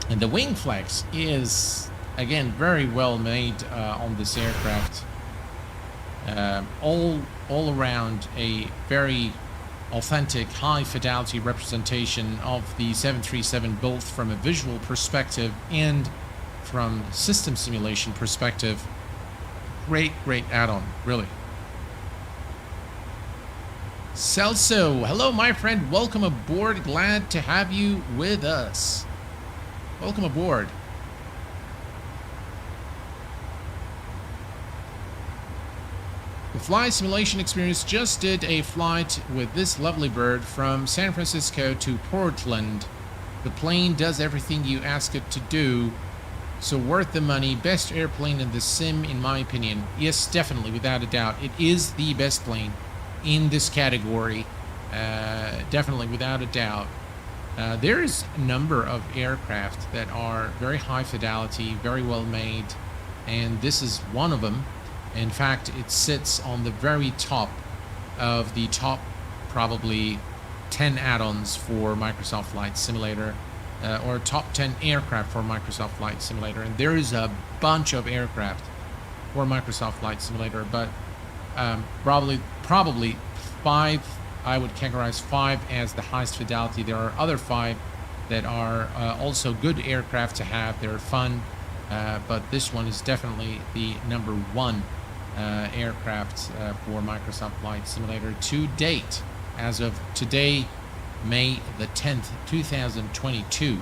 And the wing flex is, again, very well made on this aircraft. All around a very authentic, high fidelity representation of the 737, both from a visual perspective and from system simulation perspective. Great add-on, really. Celso, hello my friend, welcome aboard, glad to have you with us. Welcome aboard. The Flight Simulation Experience just did a flight with this lovely bird from San Francisco to Portland. The plane does everything you ask it to do, so worth the money. Best airplane in the sim in my opinion. Yes, definitely, without a doubt. It is the best plane in this category, definitely, without a doubt. There is a number of aircraft that are very high fidelity, very well made, and this is one of them. In fact, it sits on the very top of the top probably 10 add-ons for Microsoft Flight Simulator, or top 10 aircraft for Microsoft Flight Simulator. And there is a bunch of aircraft for Microsoft Flight Simulator, but probably 5, I would categorize 5 as the highest fidelity. There are other 5 that are also good aircraft to have. They're fun, but this one is definitely the number 1 aircraft for Microsoft Flight Simulator to date, as of today, May the 10th, 2022.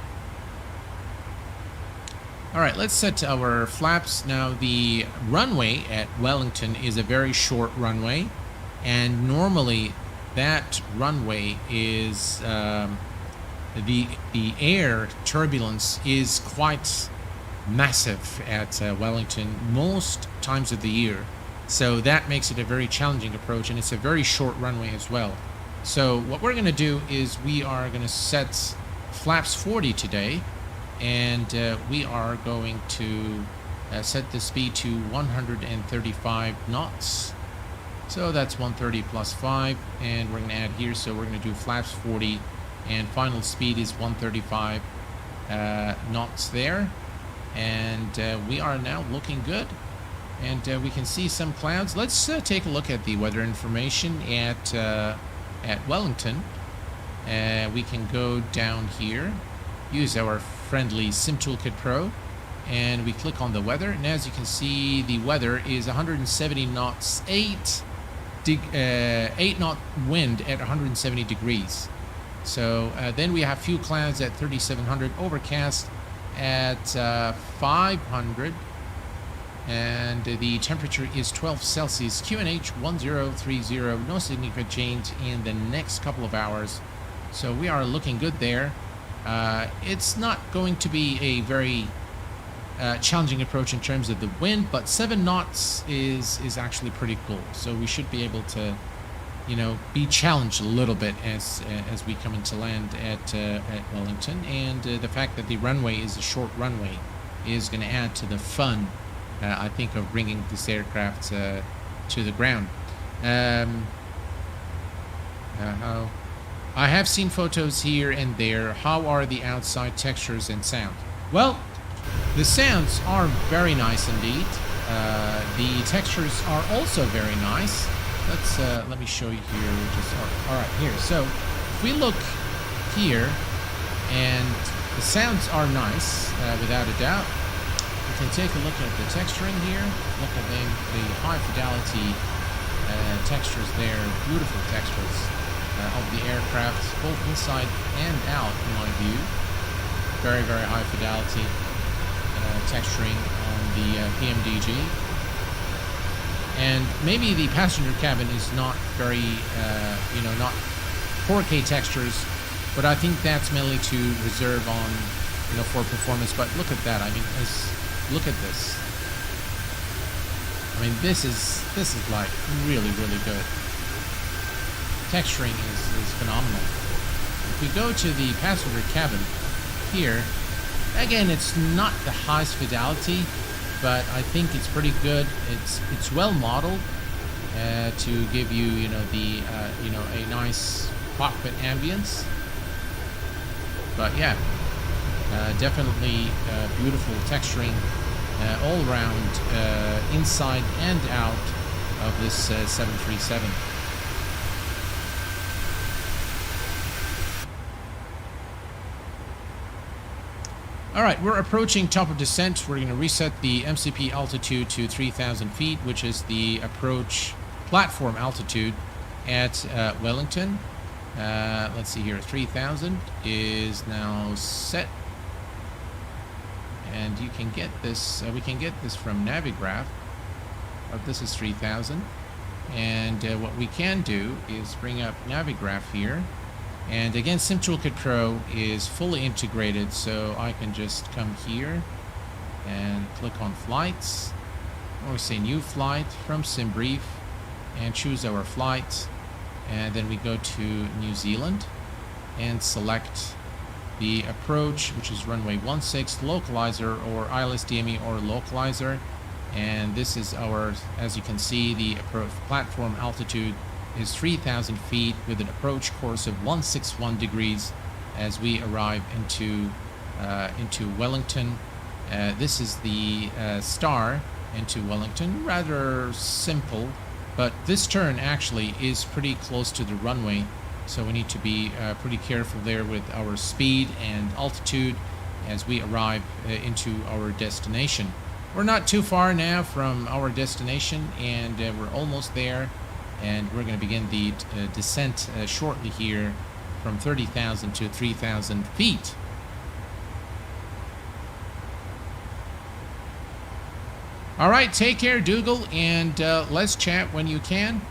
All right, let's set our flaps. Now, the runway at Wellington is a very short runway, and normally that runway is the air turbulence is quite massive at Wellington most times of the year, so that makes it a very challenging approach, and it's a very short runway as well. So what we're going to do is we are going to set flaps 40 today, and we are going to set the speed to 135 knots. So that's 130 plus 5, and we're going to add here, so we're going to do flaps 40, and final speed is 135 knots there. And we are now looking good, and we can see some clouds. Let's take a look at the weather information at Wellington. We can go down here, use our friendly Sim Toolkit Pro, and we click on the weather, and as you can see, the weather is 170 knots, 8 knot wind at 170 degrees. So then we have few clouds at 3700, overcast at 500, and the temperature is 12 Celsius. QNH 1030, no significant change in the next couple of hours. So we are looking good there. It's not going to be a very challenging approach in terms of the wind, but 7 knots is actually pretty cool. So we should be able to, you know, be challenged a little bit as we come into land at Wellington, and the fact that the runway is a short runway is going to add to the fun, I think, of bringing this aircraft to the ground. I have seen photos here and there. How are the outside textures and sound? Well, the sounds are very nice indeed. The textures are also very nice. Let me show you here. All right, here. So if we look here, and the sounds are nice, without a doubt. We can take a look at the texturing here. Look at the high fidelity textures there, beautiful textures of the aircraft, both inside and out, in my view. Very, very high fidelity texturing on the PMDG. And maybe the passenger cabin is not very, not 4K textures, but I think that's mainly to reserve on, for performance. But look at that. I mean, look at this. I mean, this is like really, really good. Texturing is phenomenal. If we go to the passenger cabin here, again, it's not the highest fidelity, but I think it's pretty good. It's well modeled to give you, a nice cockpit ambience. But yeah, definitely beautiful texturing all around, inside and out of this 737. All right, we're approaching top of descent. We're going to reset the MCP altitude to 3,000 feet, which is the approach platform altitude at Wellington. Let's see here, 3,000 is now set. And you can get this, we can get this from Navigraph. This is 3,000. And what we can do is bring up Navigraph here. And again, SimToolkit Pro is fully integrated, so I can just come here and click on flights, or say new flight from SimBrief, and choose our flight. And then we go to New Zealand and select the approach, which is runway 16 localizer, or ILS DME or localizer. And this is our, as you can see, the approach platform altitude is 3,000 feet with an approach course of 161 degrees as we arrive into Wellington. This is the star into Wellington. Rather simple, but this turn actually is pretty close to the runway, so we need to be pretty careful there with our speed and altitude as we arrive into our destination. We're not too far now from our destination, and we're almost there. And we're going to begin the descent shortly here from 30,000 to 3,000 feet. All right, take care, Dougal, and let's chat when you can.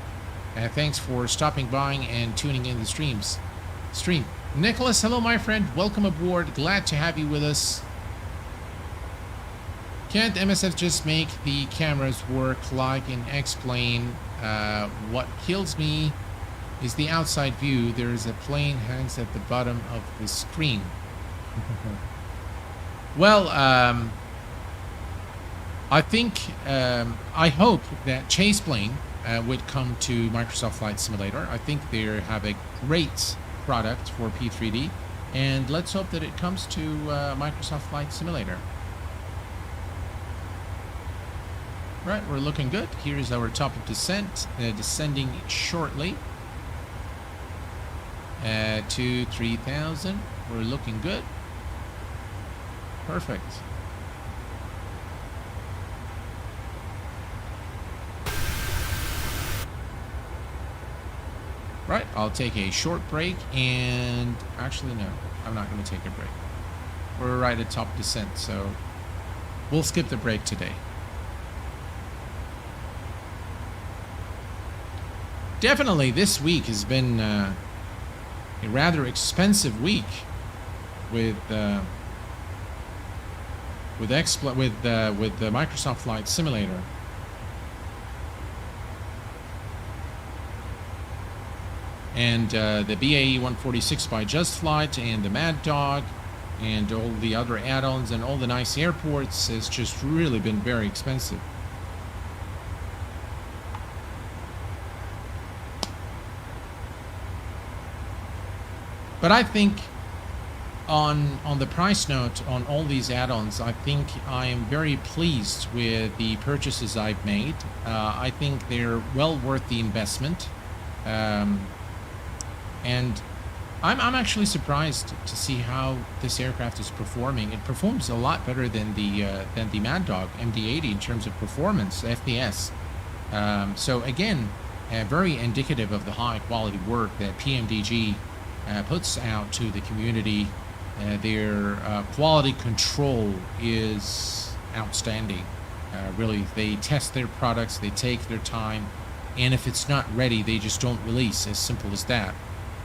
Thanks for stopping by and tuning in the stream. Nicholas, hello, my friend. Welcome aboard. Glad to have you with us. Can't MSF just make the cameras work like in X-Plane? What kills me is the outside view. There is a plane hangs at the bottom of the screen. Well, I think, I hope that Chase Plane would come to Microsoft Flight Simulator. I think they have a great product for P3D, and let's hope that it comes to Microsoft Flight Simulator. Right, we're looking good. Here is our top of descent, descending shortly to 3,000. We're looking good. Perfect. Right, I'll take a short break, and actually no, I'm not going to take a break. We're right at top descent, so we'll skip the break today. Definitely, this week has been a rather expensive week with the Microsoft Flight Simulator. And the BAE 146 by Just Flight and the Mad Dog and all the other add-ons and all the nice airports has just really been very expensive. But I think on the price note on all these add-ons, I think I am very pleased with the purchases I've made. I think they're well worth the investment. And I'm actually surprised to see how this aircraft is performing. It performs a lot better than the Mad Dog MD-80 in terms of performance, FPS. So again, very indicative of the high quality work that PMDG puts out to the community. Their quality control is outstanding. Really, they test their products, they take their time, and if it's not ready, they just don't release. As simple as that.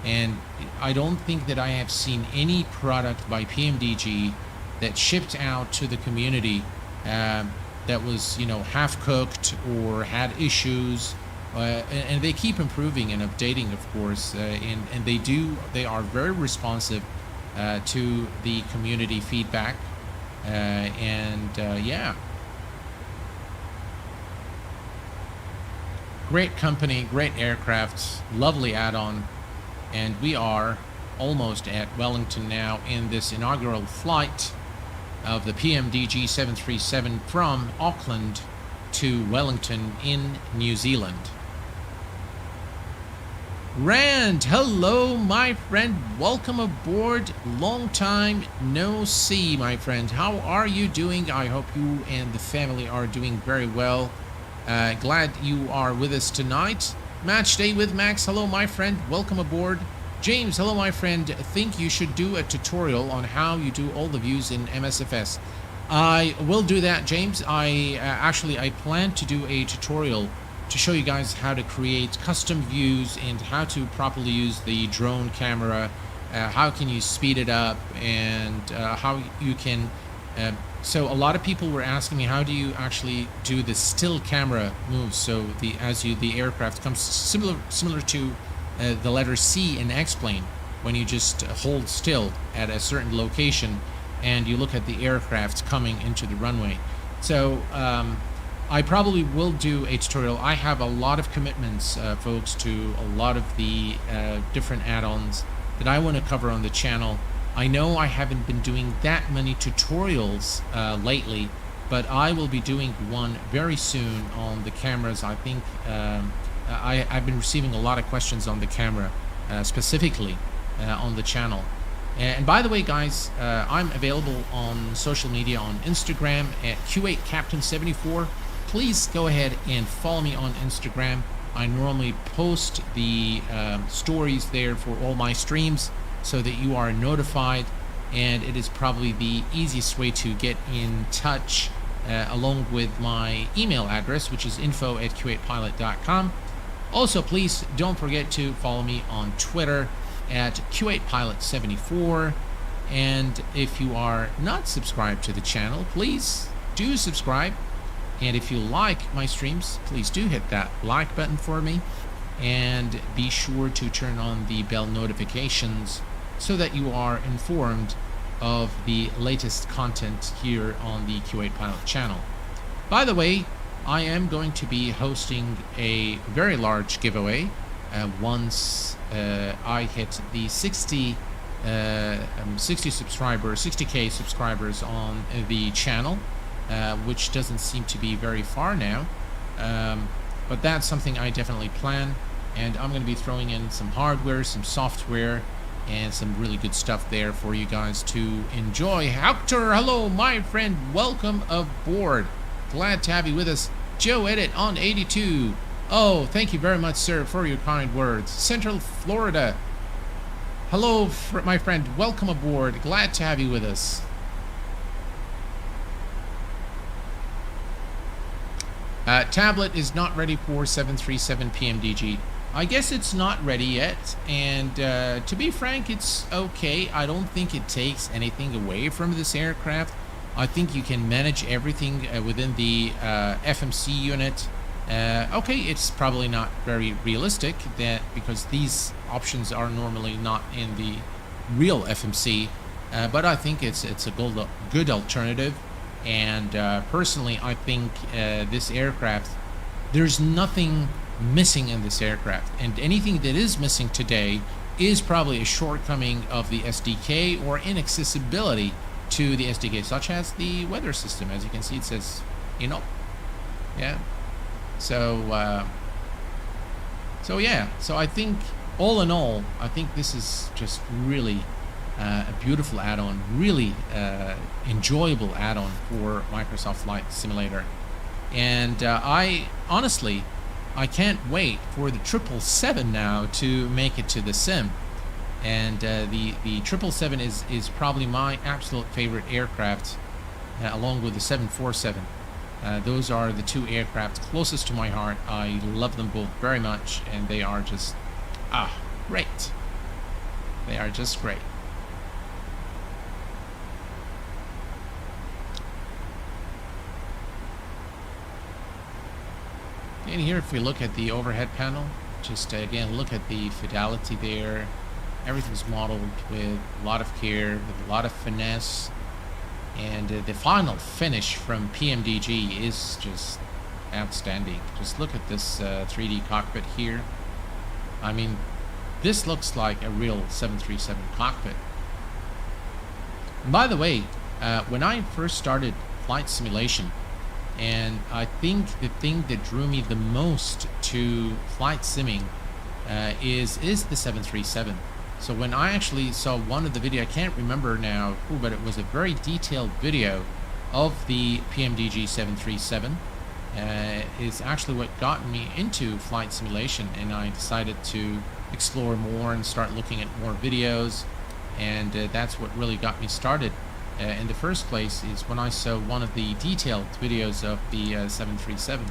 And I don't think that I have seen any product by PMDG that shipped out to the community that was, you know, half cooked or had issues. And they keep improving and updating, of course, and they are very responsive to the community feedback, yeah, great company, great aircraft, lovely add-on. And we are almost at Wellington now in this inaugural flight of the PMDG 737 from Auckland to Wellington in New Zealand. Rand, hello, my friend. Welcome aboard. Long time no see, my friend. How are you doing? I hope you and the family are doing very well. Glad you are with us tonight. Match day with Max. Hello, my friend. Welcome aboard. James, hello, my friend. Think you should do a tutorial on how you do all the views in MSFS. I will do that, James. I plan to do a tutorial to show you guys how to create custom views and how to properly use the drone camera, how can you speed it up, and how you can so a lot of people were asking me, how do you actually do the still camera moves? So the aircraft comes similar to the letter C in X-Plane, when you just hold still at a certain location and you look at the aircraft coming into the runway. So I probably will do a tutorial. I have a lot of commitments, folks, to a lot of the different add-ons that I want to cover on the channel. I know I haven't been doing that many tutorials lately, but I will be doing one very soon on the cameras. I think I've been receiving a lot of questions on the camera, specifically on the channel. And by the way, guys, I'm available on social media on Instagram at Q8Captain74. Please go ahead and follow me on Instagram. I normally post the stories there for all my streams, so that you are notified, and it is probably the easiest way to get in touch, along with my email address, which is info@q8pilot.com. Also, please don't forget to follow me on Twitter at Q8Pilot74, and if you are not subscribed to the channel, please do subscribe, and if you like my streams, please do hit that like button for me, and be sure to turn on the bell notifications so that you are informed of the latest content here on the Q8 Pilot channel. By the way, I am going to be hosting a very large giveaway once I hit the 60 60K subscribers on the channel, which doesn't seem to be very far now, but that's something I definitely plan, and I'm going to be throwing in some hardware, some software, and some really good stuff there for you guys to enjoy. Hector, hello, my friend. Welcome aboard. Glad to have you with us. Joe Edit on 82. Oh, thank you very much, sir, for your kind words. Central Florida. Hello, my friend. Welcome aboard. Glad to have you with us. Tablet is not ready for 737 PMDG. I guess it's not ready yet, and to be frank, it's okay. I don't think it takes anything away from this aircraft. I think you can manage everything within the FMC unit. Okay, it's probably not very realistic because these options are normally not in the real FMC, but I think it's a good alternative. And personally, I think this aircraft, there's nothing missing in this aircraft, and anything that is missing today is probably a shortcoming of the SDK or inaccessibility to the SDK, such as the weather system. As you can see, it says, yeah. So yeah. So I think, all in all, I think this is just really a beautiful add-on, really enjoyable add-on for Microsoft Flight Simulator. And I honestly, I can't wait for the 777 now to make it to the sim. And the 777 is probably my absolute favorite aircraft, along with the 747. Those are the two aircraft closest to my heart. I love them both very much, and they are just great. They are just great. And here, if we look at the overhead panel, just again look at the fidelity there. Everything's modeled with a lot of care, with a lot of finesse, and the final finish from PMDG is just outstanding. Just look at this 3D cockpit here. I mean, this looks like a real 737 cockpit. And by the way, when I first started flight simulation, and I think the thing that drew me the most to flight simming is the 737. So when I actually saw one of the video, I can't remember now who, but it was a very detailed video of the PMDG 737. Is actually what got me into flight simulation, and I decided to explore more and start looking at more videos, and that's what really got me started. In the first place is when I saw one of the detailed videos of the 737.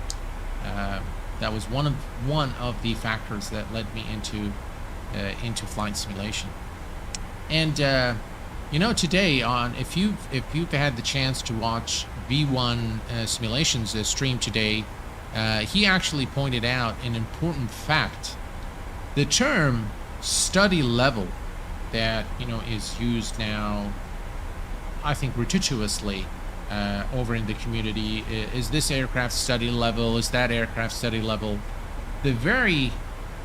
That was one of the factors that led me into flight simulation. And today if you've had the chance to watch V1 Simulations stream today, he actually pointed out an important fact. The term study level that is used now, I think gratuitously, over in the community. Is this aircraft study level? Is that aircraft study level? The very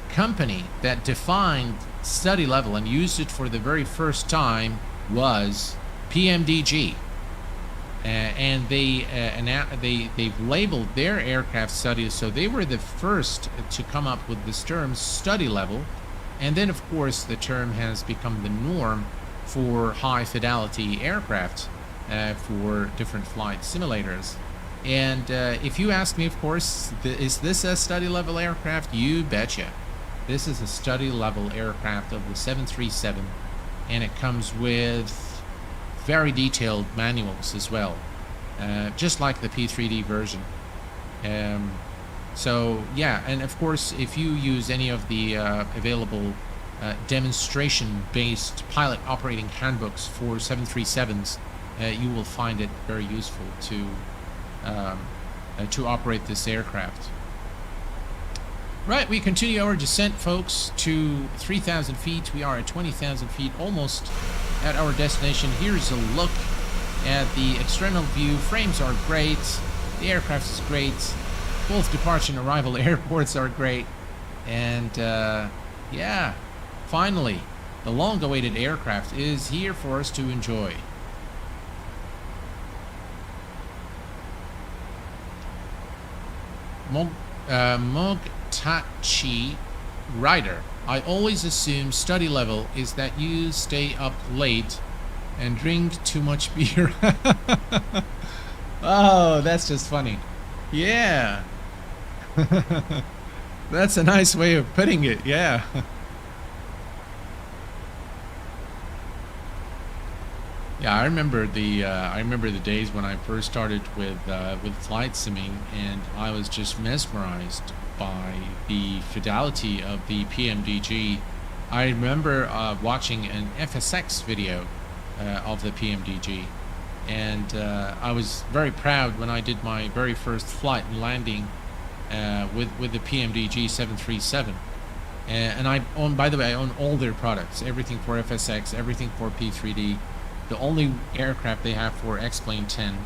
company that defined study level and used it for the very first time was PMDG, and they've labeled their aircraft study, so they were the first to come up with this term study level. And then of course the term has become the norm for high fidelity aircraft for different flight simulators. And if you ask me, of course, is this a study level aircraft? You betcha. This is a study level aircraft of the 737, and it comes with very detailed manuals as well, just like the P3D version. So yeah, and of course if you use any of the available demonstration-based pilot operating handbooks for 737s, you will find it very useful to operate this aircraft. Right, we continue our descent, folks, to 3,000 feet. We are at 20,000 feet, almost at our destination. Here's a look at the external view. Frames are great. The aircraft is great. Both departure and arrival airports are great. And yeah, finally, the long-awaited aircraft is here for us to enjoy. Mogtachi Rider. I always assume study level is that you stay up late and drink too much beer. Oh, that's just funny. Yeah. That's a nice way of putting it, yeah. Yeah, I remember the days when I first started with flight simming, and I was just mesmerized by the fidelity of the PMDG. I remember watching an FSX video of the PMDG, and I was very proud when I did my very first flight and landing with the PMDG 737. And I own, by the way, I own all their products, everything for FSX, everything for P3D. The only aircraft they have for X-Plane 10,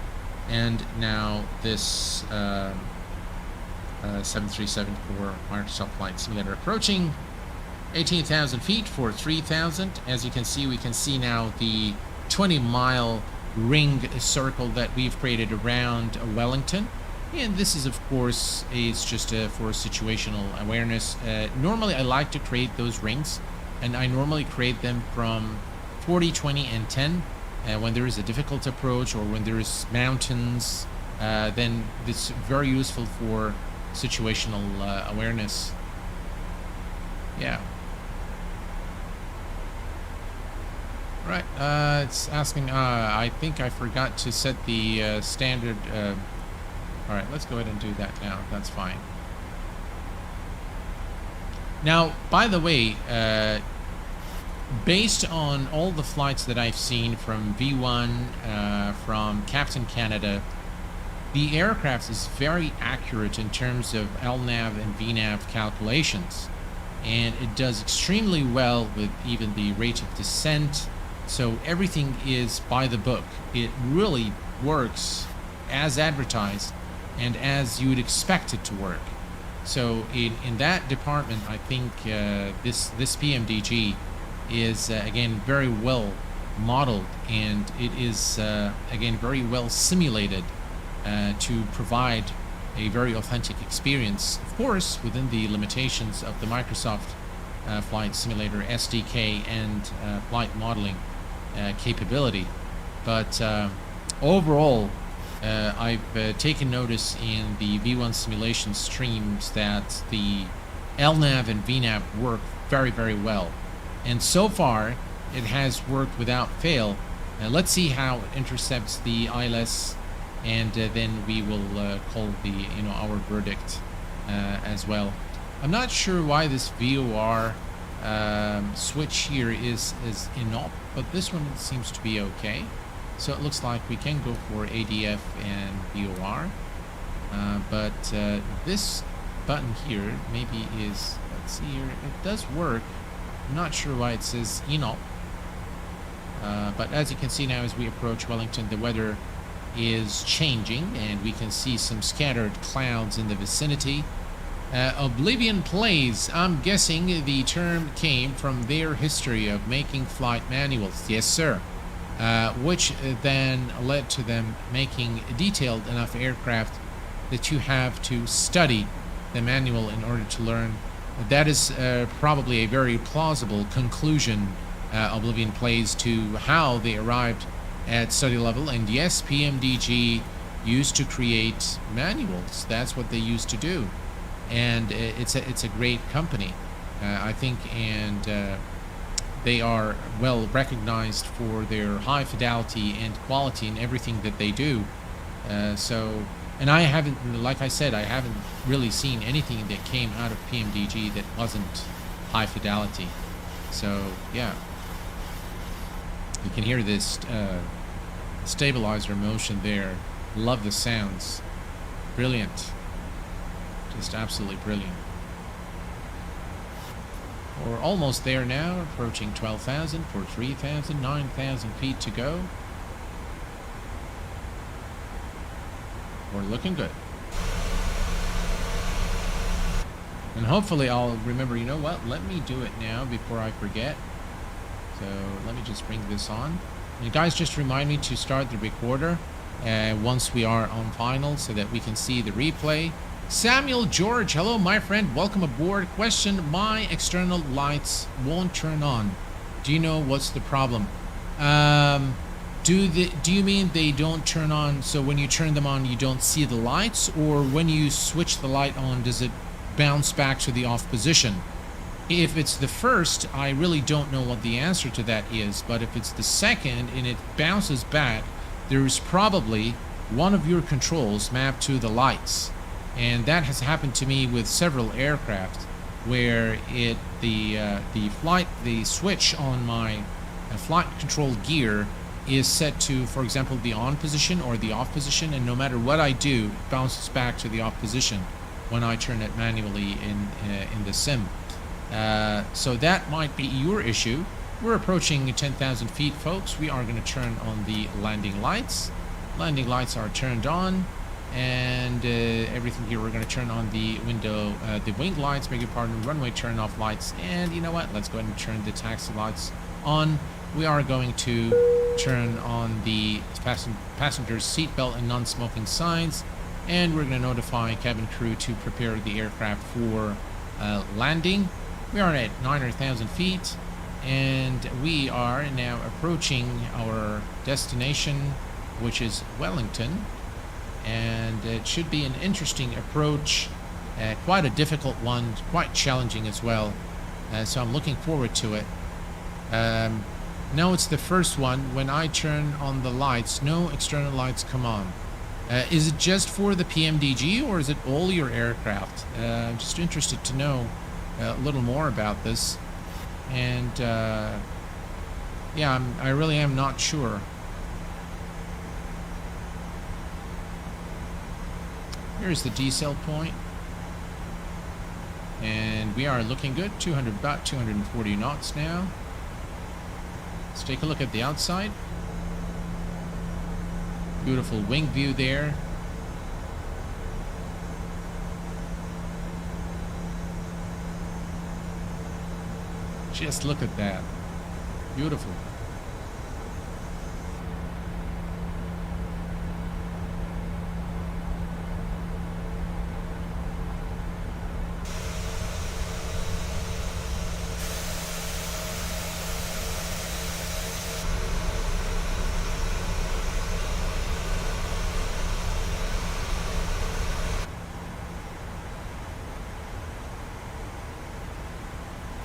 and now this 737 for Microsoft Flight Simulator, approaching 18,000 feet for 3,000. As you can see, we can see now the 20-mile ring circle that we've created around Wellington. And this is, of course, it's just for situational awareness. Normally, I like to create those rings, and I normally create them from 40, 20, and 10. When there is a difficult approach or when there is mountains, then it's very useful for situational awareness. Yeah. Right. It's asking. I think I forgot to set the standard. All right. Let's go ahead and do that now. That's fine. Now, by the way, based on all the flights that I've seen from V1, from Captain Canada, the aircraft is very accurate in terms of LNAV and VNAV calculations, and it does extremely well with even the rate of descent. So everything is by the book. It really works as advertised and as you would expect it to work. So in that department, I think this PMDG is again very well modeled, and it is again very well simulated to provide a very authentic experience, of course within the limitations of the Microsoft Flight Simulator SDK and flight modeling capability. But overall, I've taken notice in the V1 simulation streams that the LNAV and VNAV work very, very well. And so far, it has worked without fail. Let's see how it intercepts the ILS, and then we will call the our verdict as well. I'm not sure why this VOR switch here is inop, but this one seems to be okay. So it looks like we can go for ADF and VOR, but this button here maybe is, let's see here, it does work. I'm not sure why it says inop, but as you can see now, as we approach Wellington, the weather is changing, and we can see some scattered clouds in the vicinity. Oblivion Plays, I'm guessing the term came from their history of making flight manuals. Yes, sir. Which then led to them making detailed enough aircraft that you have to study the manual in order to learn. That is probably a very plausible conclusion, Oblivion Plays, to how they arrived at study level. And yes, PMDG used to create manuals. That's what they used to do, and it's a great company, I think, and they are well recognized for their high fidelity and quality in everything that they do. And I haven't, like I said, I haven't really seen anything that came out of PMDG that wasn't high fidelity. So yeah, you can hear this stabilizer motion there. Love the sounds. Brilliant. Just absolutely brilliant. We're almost there now, approaching 12,000 for 3,000, 9,000 feet to go. We're looking good. And hopefully I'll remember, you know what, let me do it now before I forget. So let me just bring this on. And guys, just remind me to start the recorder once we are on final so that we can see the replay. Samuel George, hello my friend, welcome aboard. Question, my external lights won't turn on. Do you know what's the problem? Do you mean they don't turn on, so when you turn them on you don't see the lights, or when you switch the light on does it bounce back to the off position. If it's the first, I really don't know what the answer to that is, but if it's the second and it bounces back, there is probably one of your controls mapped to the lights. And that has happened to me with several aircraft where the switch on my flight control gear is set to, for example, the on position or the off position, and no matter what I do, it bounces back to the off position when I turn it manually in the sim. So that might be your issue. We're approaching 10,000 feet, folks. We are going to turn on the landing lights. Landing lights are turned on, and everything here. We're going to turn on the wing lights, beg your pardon, runway turn off lights, and you know what? Let's go ahead and turn the taxi lights on. We are going to turn on the passenger seatbelt and non-smoking signs, and we're going to notify cabin crew to prepare the aircraft for landing. We are at 9,000 feet, and we are now approaching our destination, which is Wellington, and it should be an interesting approach, quite a difficult one, quite challenging as well, so I'm looking forward to it. No, it's the first one. When I turn on the lights, no external lights come on. Is it just for the PMDG, or is it all your aircraft? I'm just interested to know a little more about this, and yeah, I really am not sure. Here's the decel point, and we are looking good. About 240 knots now. Let's take a look at the outside. Beautiful wing view there. Just look at that. Beautiful.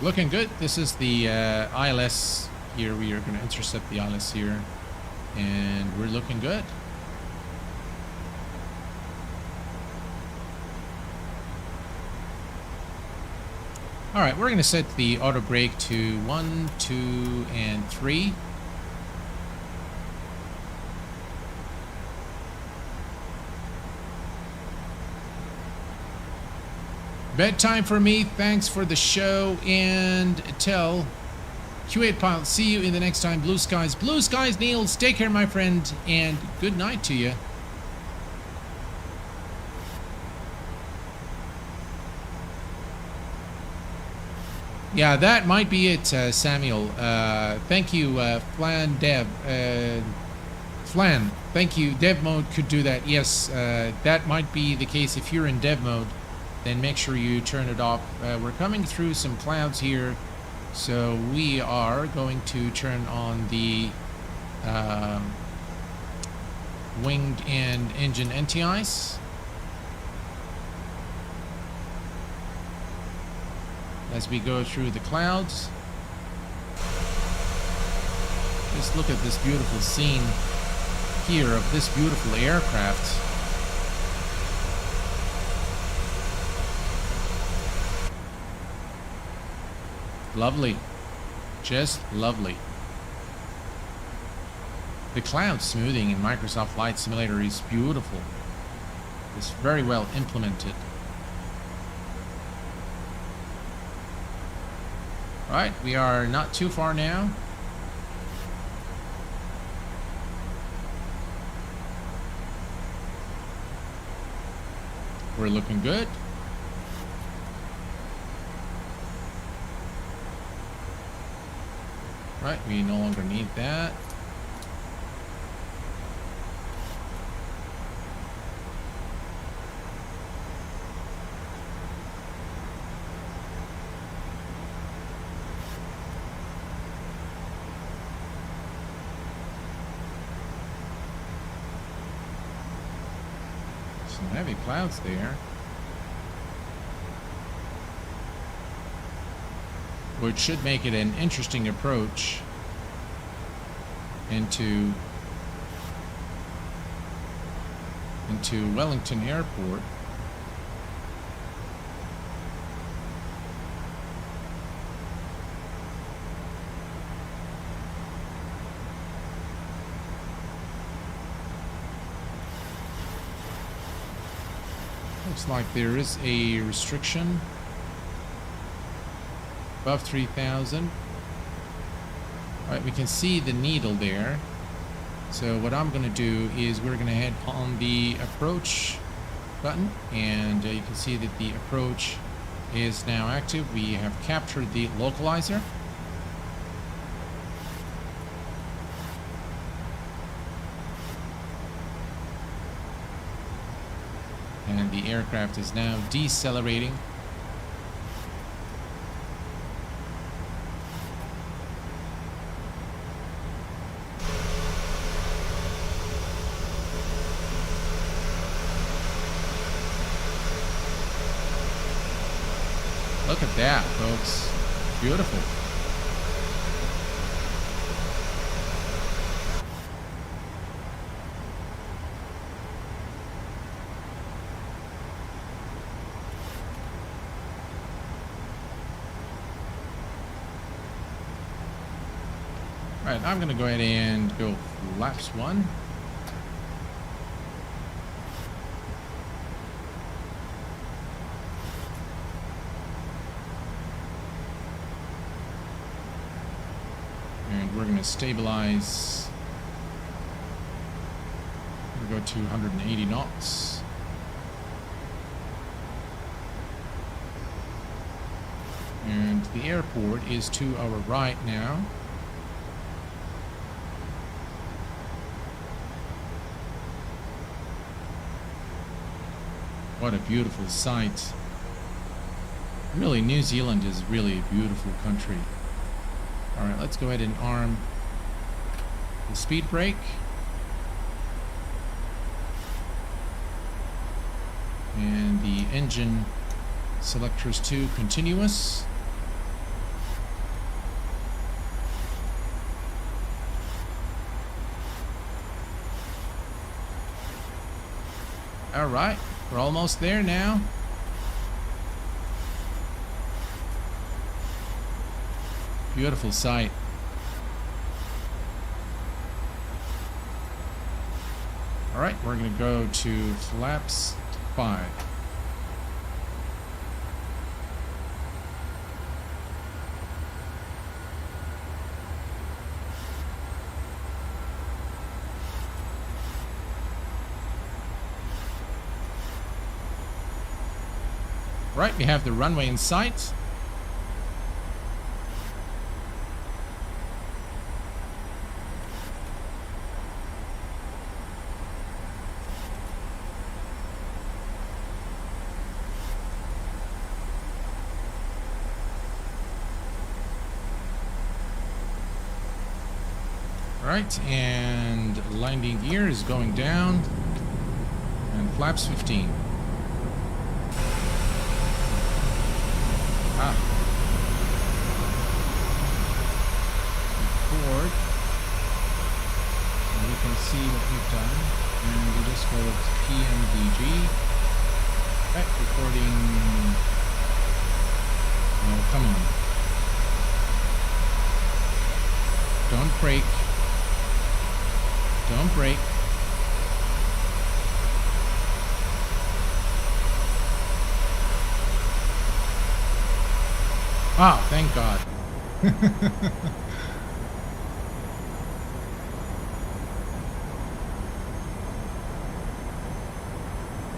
Looking good. This is the ILS here. We are going to intercept the ILS here, and we're looking good. All right, we're going to set the auto brake to 1, 2, and 3. Bedtime for me. Thanks for the show, and tell Q8 pilot, see you in the next time. Blue skies. Blue skies, Niels. Take care, my friend, and good night to you. Yeah, that might be it, Samuel. Thank you, Flan Dev. Flan, thank you. Dev mode could do that. Yes, that might be the case. If you're in dev mode, then make sure you turn it off. We're coming through some clouds here, so we are going to turn on the winged and engine NTIs. As we go through the clouds. Just look at this beautiful scene here of this beautiful aircraft. Lovely. Just lovely. The cloud smoothing in Microsoft Flight Simulator is beautiful. It's very well implemented. Alright, we are not too far now. We're looking good. Right, we no longer need that. Some heavy clouds there. which should make it an interesting approach into Wellington Airport. Looks like there is a restriction above 3,000. All right, we can see the needle there. So what I'm going to do is we're going to head on the approach button, and you can see that the approach is now active. We have captured the localizer. And the aircraft is now decelerating. Look at that, folks. Beautiful. All right, I'm going to go ahead and go flaps 1. And we're going to stabilize. We'll go to 180 knots. And the airport is to our right now. What a beautiful sight. Really, New Zealand is really a beautiful country. Alright, let's go ahead and arm the speed brake. And the engine selectors to continuous. Alright, we're almost there now. Beautiful sight. Alright, we're going to go to flaps 5. Right, we have the runway in sight. Right, and landing gear is going down, and flaps 15. Record, and we can see what we've done, and we just go to PMDG. Right, recording. Oh, come on. Don't break. Don't break. Ah, thank God.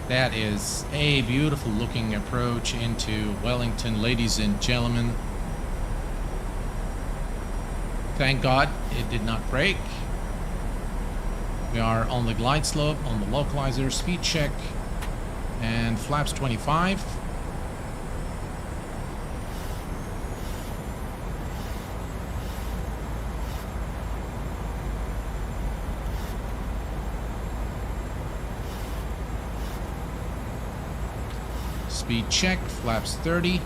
That is a beautiful looking approach into Wellington, ladies and gentlemen. Thank God it did not break. We are on the glide slope, on the localizer, speed check, and flaps 25. Speed check, flaps 30.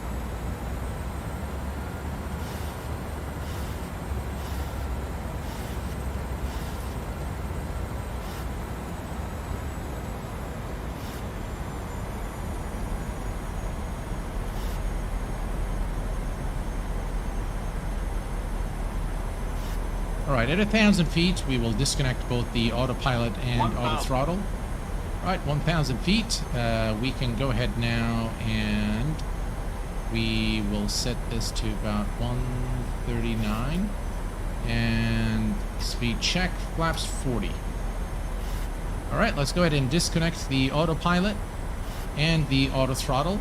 All right, at 1,000 feet, we will disconnect both the autopilot and auto throttle. All right, 1,000 feet. We can go ahead now and we will set this to about 139 and speed check, flaps 40. All right, let's go ahead and disconnect the autopilot and the auto throttle.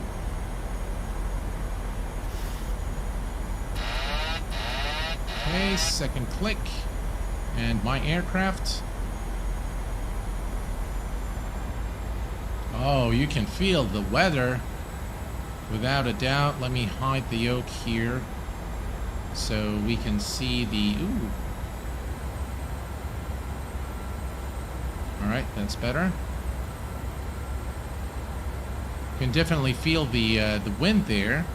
Okay, second click, and my aircraft. Oh, you can feel the weather without a doubt. Let me hide the yoke here so we can see the... Ooh. All right, that's better. You can definitely feel the wind there.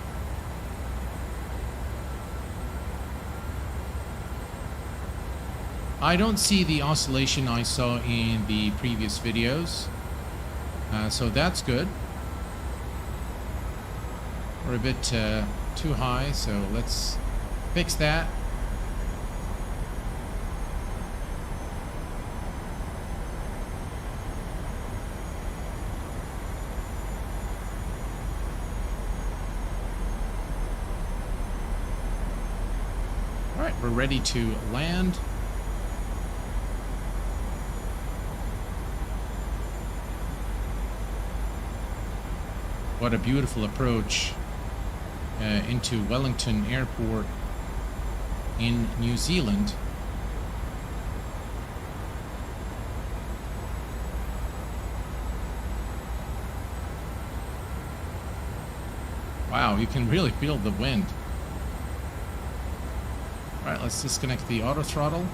I don't see the oscillation I saw in the previous videos, so that's good. We're a bit too high, so let's fix that. All right, we're ready to land. What a beautiful approach into Wellington Airport in New Zealand. Wow, you can really feel the wind. All right, let's disconnect the auto throttle.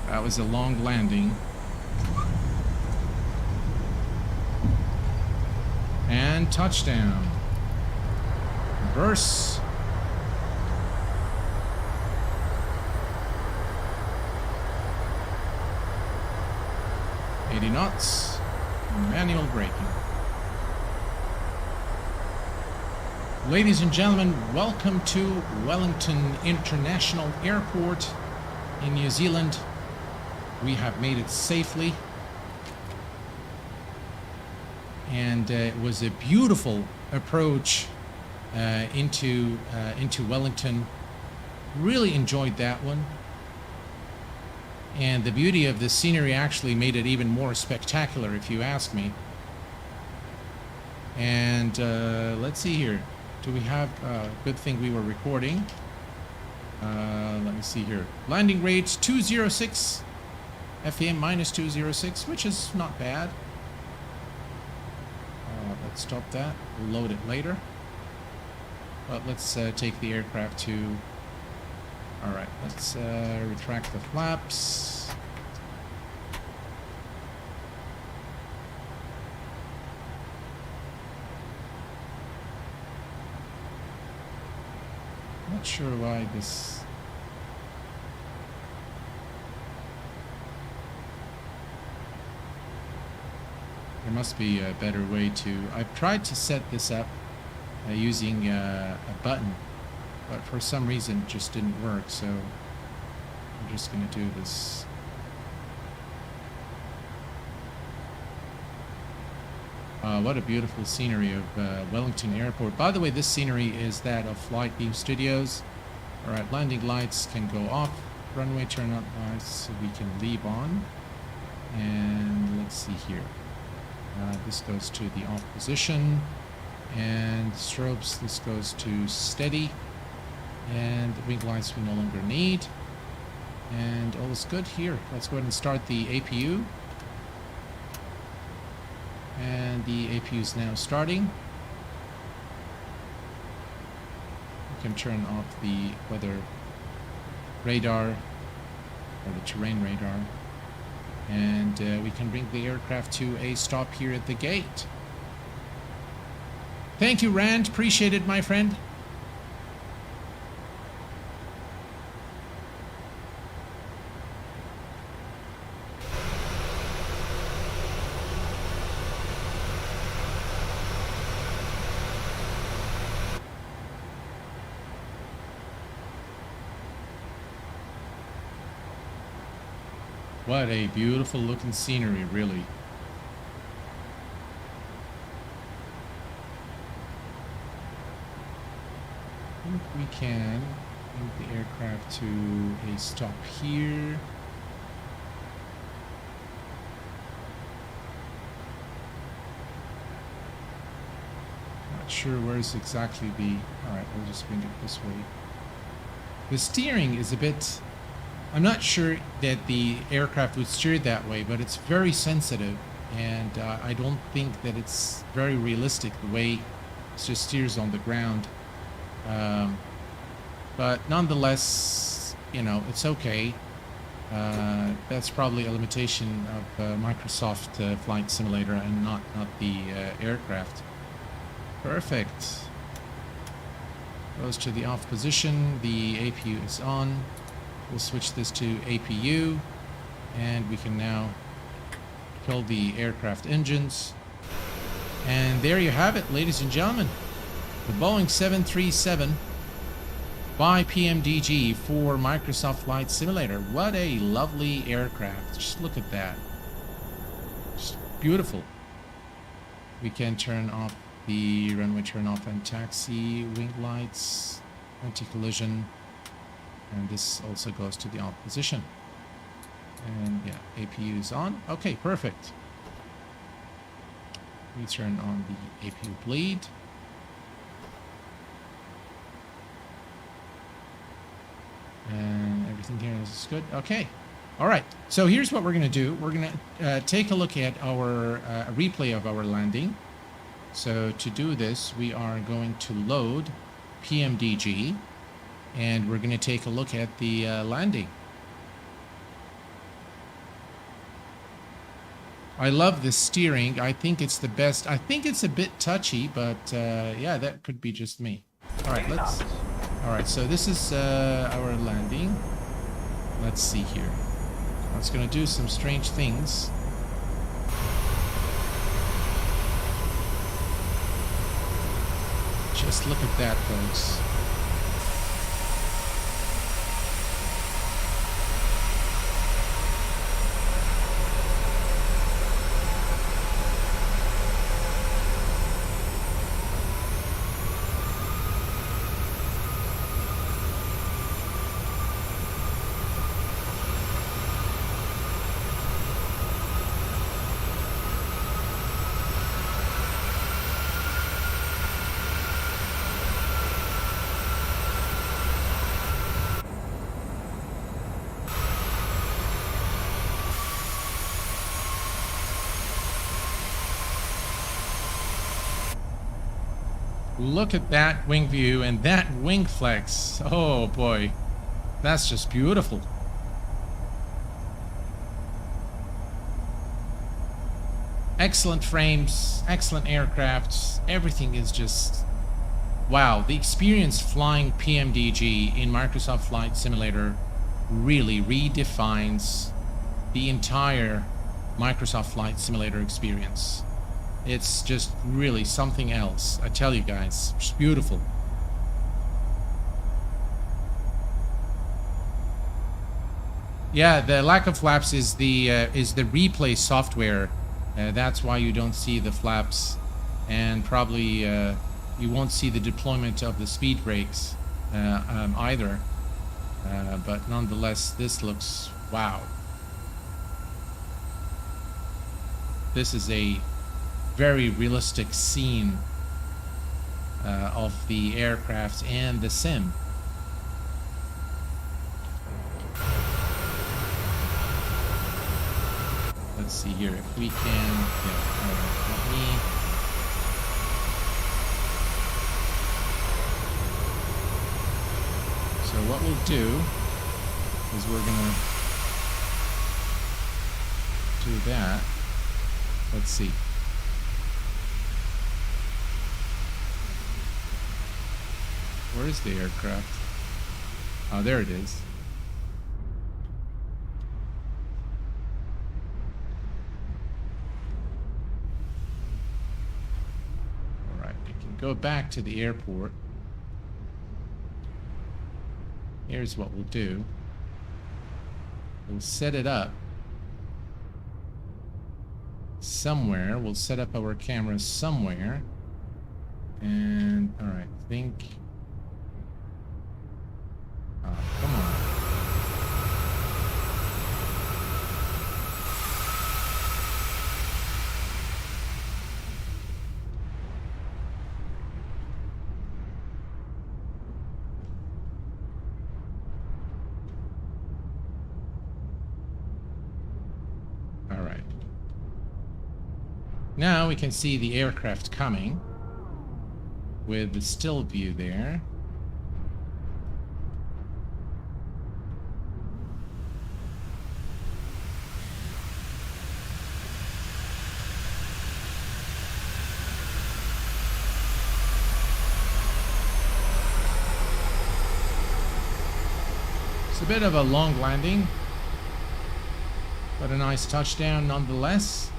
That was a long landing. And touchdown. Reverse. knots, manual braking. Ladies and gentlemen, welcome to Wellington International Airport in New Zealand. We have made it safely, and it was a beautiful approach into Wellington. Really enjoyed that one, and the beauty of the scenery actually made it even more spectacular, if you ask me. And let's see here. Do we have good thing we were recording? Let me see here. Landing rates 206, FAM minus 206, which is not bad. Let's stop that. We'll load it later. But let's take the aircraft to... Alright, let's retract the flaps. Not sure why this... There must be a better way to... I've tried to set this up using a button, but for some reason it just didn't work, so I'm just going to do this. What a beautiful scenery of Wellington Airport. By the way, this scenery is that of Flight Beam Studios. Alright, landing lights can go off. Runway turnout lights we can leave on. And let's see here. This goes to the off position. And strobes, this goes to steady. And the wing lights we no longer need. And all is good here. Let's go ahead and start the APU. And the APU is now starting. We can turn off the weather radar or the terrain radar. And we can bring the aircraft to a stop here at the gate. Thank you, Rand. Appreciate it, my friend. What a beautiful looking scenery, really. I think we can bring the aircraft to a stop here. Not sure where's exactly the... Alright, we'll just bring it this way. The steering is a bit... I'm not sure that the aircraft would steer that way, but it's very sensitive, and I don't think that it's very realistic the way it just steers on the ground. But nonetheless, you know, it's okay. That's probably a limitation of Microsoft Flight Simulator and not the aircraft. Perfect. Goes to the off position. The APU is on. We'll switch this to APU, and we can now kill the aircraft engines. And there you have it, ladies and gentlemen. The Boeing 737 by PMDG for Microsoft Flight Simulator. What a lovely aircraft. Just look at that. Just beautiful. We can turn off the runway turn off and taxi, wing lights, anti-collision. And this also goes to the off position. And yeah, APU is on. Okay, perfect. We turn on the APU bleed. And everything here is good. Okay. All right. So here's what we're going to do. We're going to take a look at our replay of our landing. So to do this, we are going to load PMDG. And we're going to take a look at the landing. I love the steering. I think it's the best. I think it's a bit touchy, but yeah, that could be just me. All right, let's. All right, so this is our landing. Let's see here. It's going to do some strange things. Just look at that, folks. Look at that wing view and that wing flex. Oh boy, that's just beautiful. Excellent frames, excellent aircrafts. Everything is just wow. The experience flying PMDG in Microsoft Flight Simulator really redefines the entire Microsoft Flight Simulator experience. It's just really something else. I tell you guys, it's beautiful. Yeah, the lack of flaps is the replay software. That's why you don't see the flaps, and probably you won't see the deployment of the speed brakes either. But nonetheless, this looks wow. This is a very realistic scene of the aircraft and the sim. Let's see here if we can. Yeah, all right, let me. So what we'll do is we're gonna do that. Let's see. Where is the aircraft? Oh, there it is. All right, we can go back to the airport. Here's what we'll do. We'll set it up somewhere. We'll set up our camera somewhere. And, all right, think. Oh, come on. All right. Now we can see the aircraft coming with the still view there. A bit of a long landing, but a nice touchdown nonetheless.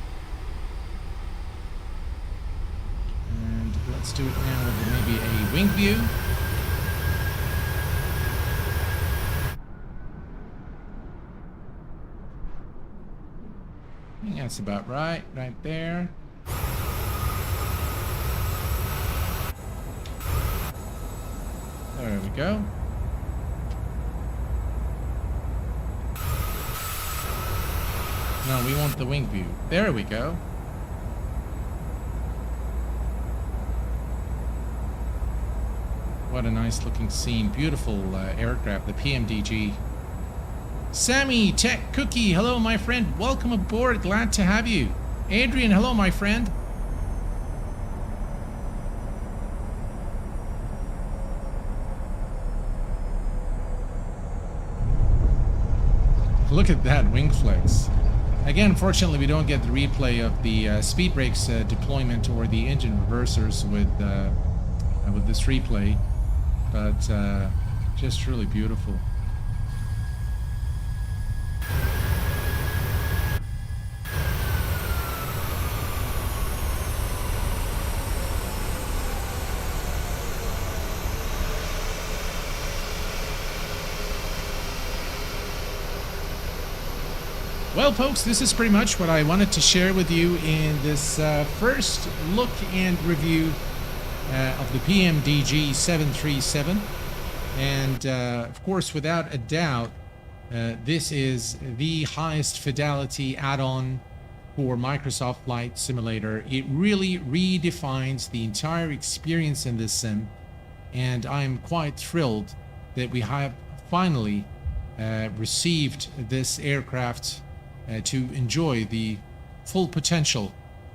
And let's do it now with maybe a wing view. I think that's about right there. There we go. No, we want the wing view. There we go. What a nice looking scene. Beautiful aircraft, the PMDG. Sammy Tech Cookie, hello my friend. Welcome aboard. Glad to have you. Adrian, hello my friend. Look at that wing flex. Again, unfortunately, we don't get the replay of the speed brakes deployment or the engine reversers with this replay, but just really beautiful. Well, folks, this is pretty much what I wanted to share with you in this first look and review of the PMDG 737. And, of course, without a doubt, this is the highest fidelity add-on for Microsoft Flight Simulator. It really redefines the entire experience in this sim. And I'm quite thrilled that we have finally received this aircraft to enjoy the full potential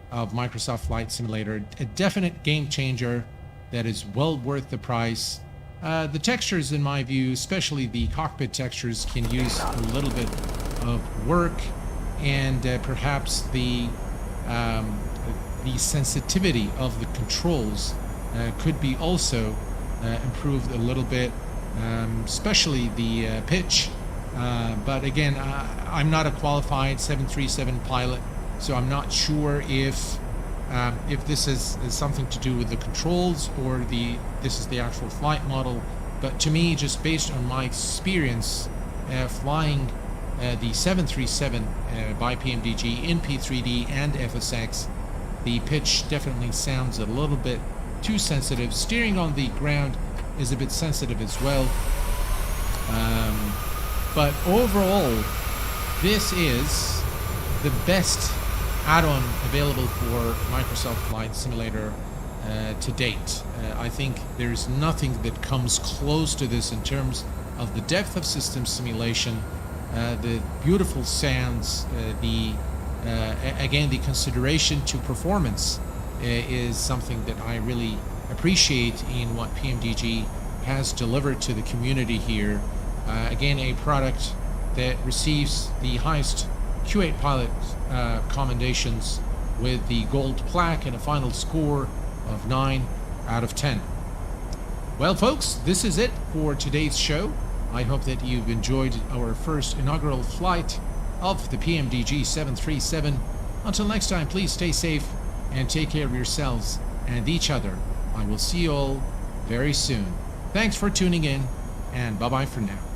of Microsoft Flight Simulator. A definite game changer that is well worth the price. The textures, in my view, especially the cockpit textures, can use a little bit of work, and perhaps the sensitivity of the controls could be also improved a little bit, especially the pitch. But again, I'm not a qualified 737 pilot, so I'm not sure if this is something to do with the controls or this is the actual flight model. But to me, just based on my experience flying the 737 by PMDG in P3D and FSX, the pitch definitely sounds a little bit too sensitive. Steering on the ground is a bit sensitive as well. But overall, this is the best add-on available for Microsoft Flight Simulator to date. I think there's nothing that comes close to this in terms of the depth of system simulation, the beautiful sounds, again, the consideration to performance is something that I really appreciate in what PMDG has delivered to the community here. Again, a product that receives the highest Q8 Pilot commendations with the gold plaque and a final score of 9 out of 10. Well, folks, this is it for today's show. I hope that you've enjoyed our first inaugural flight of the PMDG 737. Until next time, please stay safe and take care of yourselves and each other. I will see you all very soon. Thanks for tuning in, and bye-bye for now.